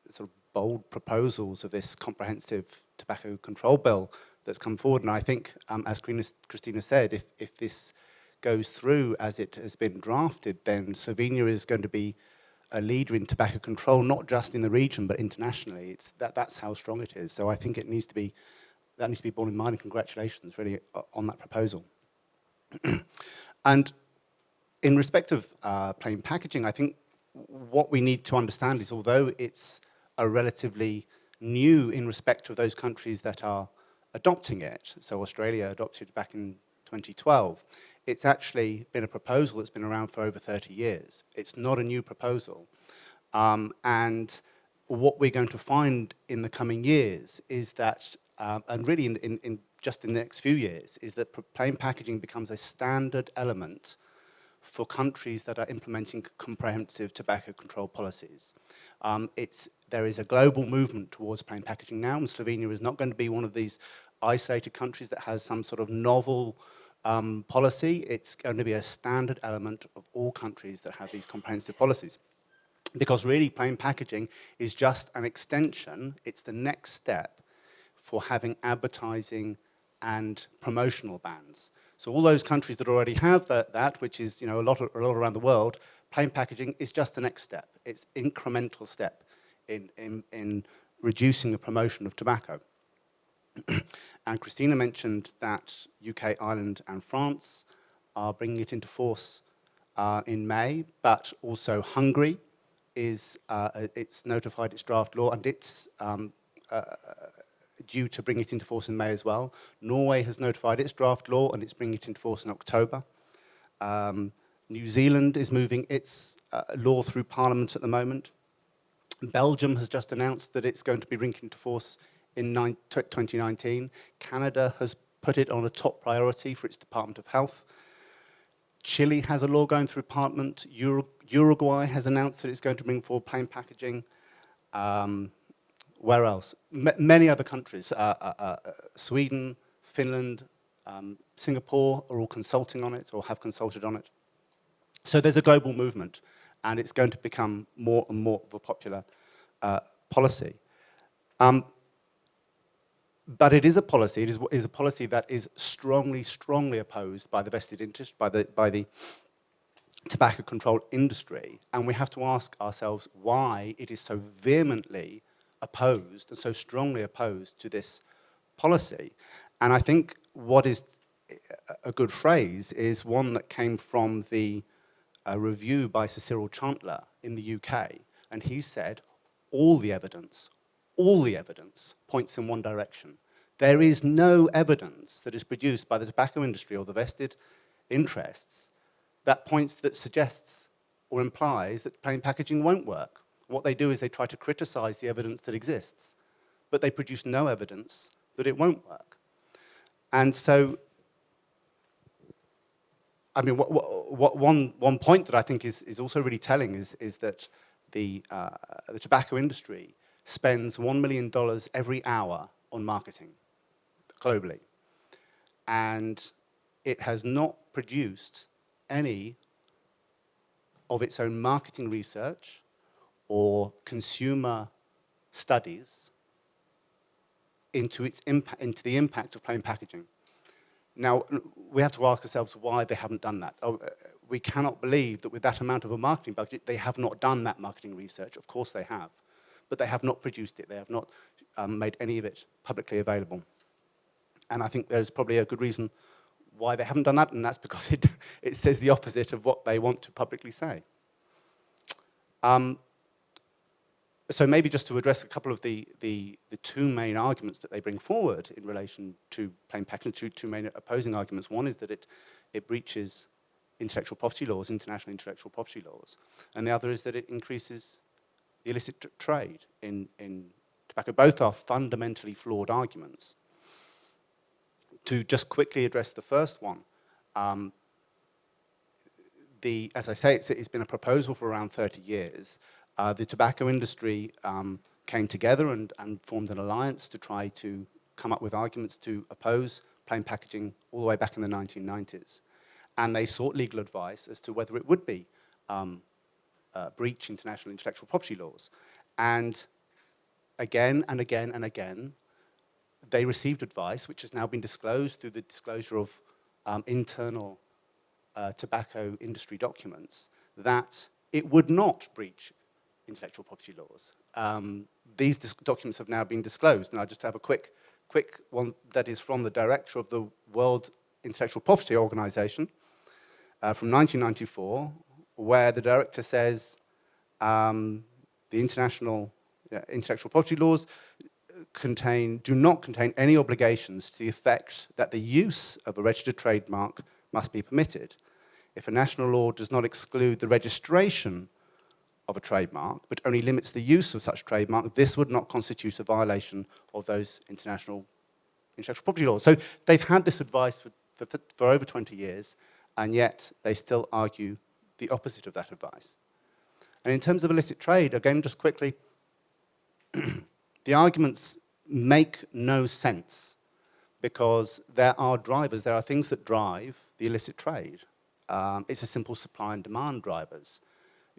sort of bold proposals of this comprehensive tobacco control bill that's come forward. And I think, as Christina said, if this goes through as it has been drafted, then Slovenia is going to be a leader in tobacco control, not just in the region, but internationally. That's how strong it is. So I think that needs to be borne in mind, and congratulations really on that proposal. And in respect of plain packaging, I think what we need to understand is, although it's a relatively new in respect of those countries that are adopting it, so Australia adopted back in 2012, it's actually been a proposal that's been around for over 30 years. It's not a new proposal. And what we're going to find in the coming years is that, and really in just in the next few years, is that plain packaging becomes a standard element for countries that are implementing comprehensive tobacco control policies. There is a global movement towards plain packaging now, and Slovenia is not going to be one of these isolated countries that has some sort of novel policy. It's going to be a standard element of all countries that have these comprehensive policies. Because really, plain packaging is just an extension, it's the next step for having advertising and promotional bans. So all those countries that already have that, which is a lot around the world, plain packaging is just the next step. It's incremental step in reducing the promotion of tobacco. And Christina mentioned that UK, Ireland and France are bringing it into force in May, but also Hungary it's notified its draft law, and it's due to bring it into force in May as well. Norway has notified its draft law, and it's bringing it into force in October. New Zealand is moving its law through Parliament at the moment. Belgium has just announced that it's going to be bringing into force in 2019. Canada has put it on a top priority for its Department of Health. Chile has a law going through Parliament. Uruguay has announced that it's going to bring forward plain packaging. Where else? Many other countries, Sweden, Finland, Singapore are all consulting on it or have consulted on it. So there's a global movement, and it's going to become more and more of a popular policy. But it is a policy. It is a policy that is strongly, strongly opposed by the vested interest, by the tobacco control industry, and we have to ask ourselves why it is so vehemently opposed and so strongly opposed to this policy. And I think what is a good phrase is one that came from the review by Sir Cyril Chandler in the UK, and he said, all the evidence points in one direction. There is no evidence that is produced by the tobacco industry or the vested interests that suggests or implies that plain packaging won't work. What they do is they try to criticize the evidence that exists, but they produce no evidence that it won't work. And so, I mean, one point that I think is also really telling is that the tobacco industry spends $1 million every hour on marketing globally. And it has not produced any of its own marketing research or consumer studies into the impact of plain packaging. Now, we have to ask ourselves why they haven't done that. We cannot believe that with that amount of a marketing budget, they have not done that marketing research. Of course they have, but they have not produced it. They have not made any of it publicly available. And I think there's probably a good reason why they haven't done that, and that's because it says the opposite of what they want to publicly say. So maybe just to address a couple of the two main arguments that they bring forward in relation to plain packaging, two main opposing arguments. One is that it breaches intellectual property laws, international intellectual property laws, and the other is that it increases the illicit trade in tobacco. Both are fundamentally flawed arguments. To just quickly address the first one, as I say, it's been a proposal for around 30 years. The tobacco industry came together and formed an alliance to try to come up with arguments to oppose plain packaging all the way back in the 1990s. And they sought legal advice as to whether it would be breach international intellectual property laws. And again and again and again, they received advice, which has now been disclosed through the disclosure of internal tobacco industry documents, that it would not breach intellectual property laws. These documents have now been disclosed, and I'll just have a quick one that is from the director of the World Intellectual Property Organization from 1994, where the director says the international intellectual property laws do not contain any obligations to the effect that the use of a registered trademark must be permitted. If a national law does not exclude the registration of a trademark, but only limits the use of such trademark, this would not constitute a violation of those international intellectual property laws. So they've had this advice for over 20 years, and yet they still argue the opposite of that advice. And in terms of illicit trade, again, just quickly, the arguments make no sense because there are things that drive the illicit trade. It's a simple supply and demand drivers.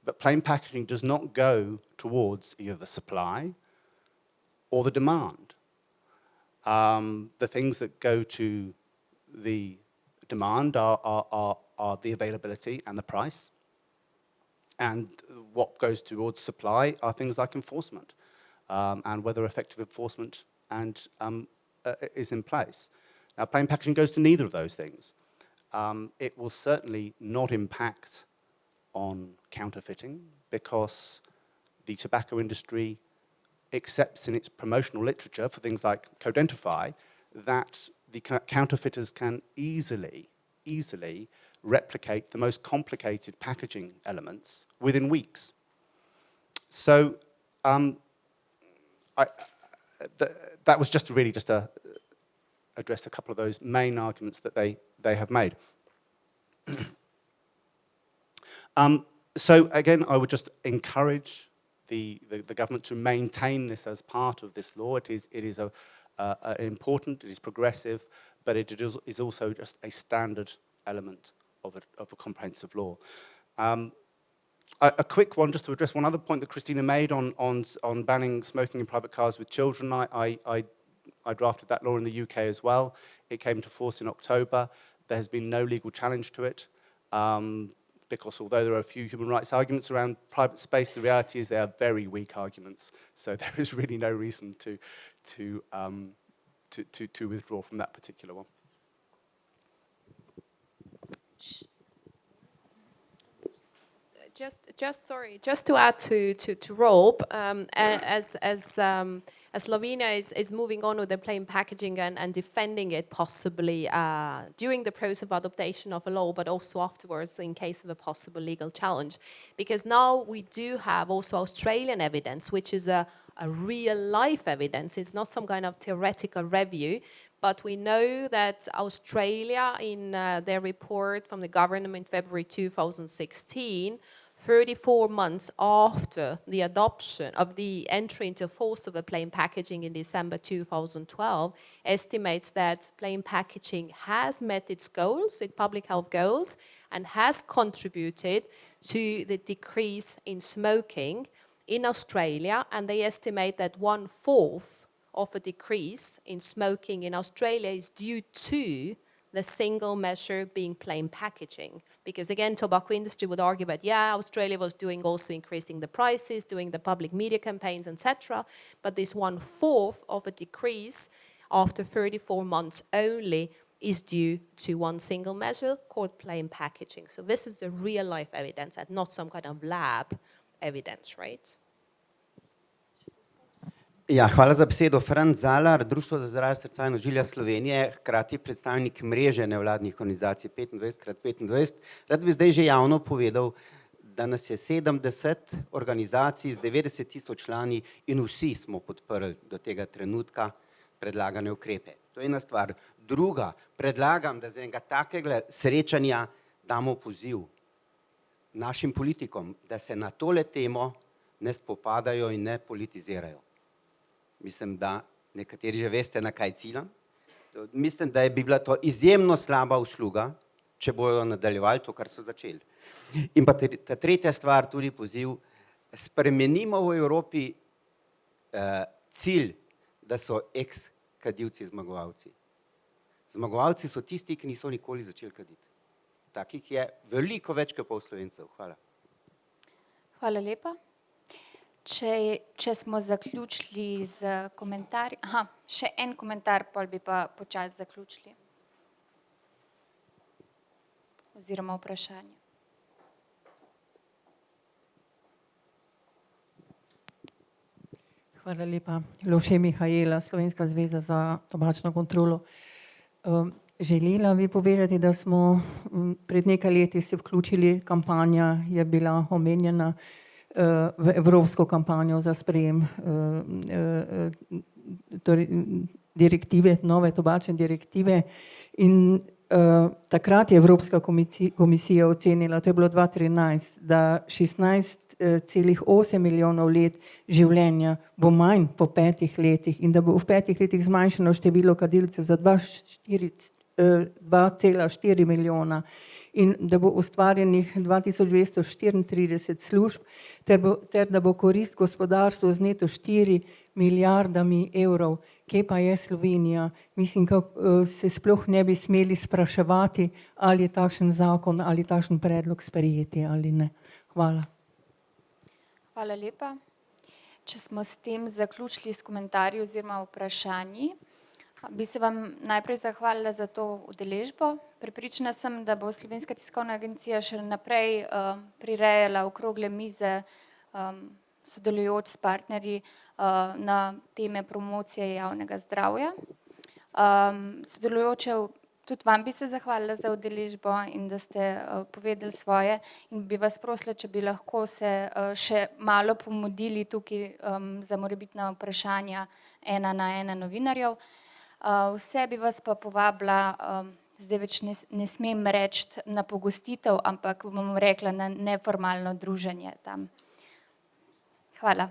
But plain packaging does not go towards either the supply or the demand. The things that go to the demand are the availability and the price. And what goes towards supply are things like enforcement and whether effective enforcement is in place. Now, plain packaging goes to neither of those things. It will certainly not impact on counterfeiting because the tobacco industry accepts in its promotional literature for things like Codentify that the counterfeiters can easily replicate the most complicated packaging elements within weeks. So that was just really just to address a couple of those main arguments that they have made. So again, I would just encourage the government to maintain this as part of this law. It is important, it is progressive, but it is also just a standard element of a comprehensive law. A quick one, just to address one other point that Christina made on banning smoking in private cars with children. I drafted that law in the UK as well. It came into force in October. There has been no legal challenge to it, because although there are a few human rights arguments around private space, the reality is they are very weak arguments. So there is really no reason to withdraw from that particular one. Just to add to Rob, as Slovenia is moving on with the plain packaging and defending it possibly during the process of adoption of a law, but also afterwards in case of a possible legal challenge. Because now we do have also Australian evidence, which is a real life evidence. It's not some kind of theoretical review, but we know that Australia, in their report from the government in February 2016, 34 months after the adoption of the entry into force of a plain packaging in December 2012, estimates that plain packaging has met its goals, its public health goals, and has contributed to the decrease in smoking in Australia. And they estimate that 1/4 of a decrease in smoking in Australia is due to the single measure being plain packaging. Because again, tobacco industry would argue that, yeah, Australia was doing also increasing the prices, doing the public media campaigns, etc. But this 1/4 of a decrease after 34 months only is due to one single measure called plain packaging. So this is a real life evidence and not some kind of lab evidence, right? Ja, hvala za besedo. Franc Zalar, Društvo za zdravje srca in ožilja Slovenije, hkrati predstavnik mreže nevladnih organizacij 25x25. Rad bi zdaj že javno povedal, da nas je 70 organizacij z 90 000 člani in vsi smo podprli do tega trenutka predlagane ukrepe. To je ena stvar. Druga, predlagam, da za enega takega srečanja damo poziv našim politikom, da se na tole temo ne spopadajo in ne politizirajo. Mislim, da nekateri že veste, na kaj ciljam. Mislim, da bi bila to izjemno slaba usluga, če bojo nadaljevali to, kar so začeli. In pa ta tretja stvar, tudi poziv, spremenimo v Evropi cilj, da so ex-kadilci zmagovalci. Zmagovalci so tisti, ki niso nikoli začeli kaditi. Takih je veliko več kot pol Slovencev. Hvala. Hvala lepa. Če smo zaključili z komentarji, še en komentar, pol bi pa počasi zaključili. Oziroma vprašanje. Hvala lepa. Lovše Mihajla, Slovenska zveza za tobačno kontrolo. Želela bi povedati, da smo pred nekaj leti se vključili, kampanja je bila omenjena v evropsko kampanjo za sprejem direktive, nove tobačne direktive. In takrat je Evropska komisija ocenila, to je bilo 2013, da 16,8 milijonov let življenja bo manj po 5 letih in da bo v 5 letih zmanjšano število kadilcev za 2,4 milijona in da bo ustvarjenih 2234 služb, ter da bo korist gospodarstvu z neto 4 milijardami evrov. Kje pa je Slovenija? Mislim, kako se sploh ne bi smeli spraševati, ali je takšen zakon ali takšen predlog sprejeti ali ne. Hvala. Hvala lepa. Če smo s tem zaključili s komentarji oziroma vprašanji, bi se vam najprej zahvalila za to udeležbo. Prepričana sem, da bo Slovenska tiskovna agencija še naprej prirejala okrogle mize, sodelujoč s partnerji na teme promocije javnega zdravja. Sodelujoče Tudi vam bi se zahvalila za udeležbo in da ste povedali svoje in bi vas prosila, če bi lahko se še malo pomodili tukaj za morebitna vprašanja 1 na 1 novinarjev. Vse bi vas pa povabila, zdaj več ne smem reči na pogostitev, ampak bom rekla na neformalno druženje tam. Hvala.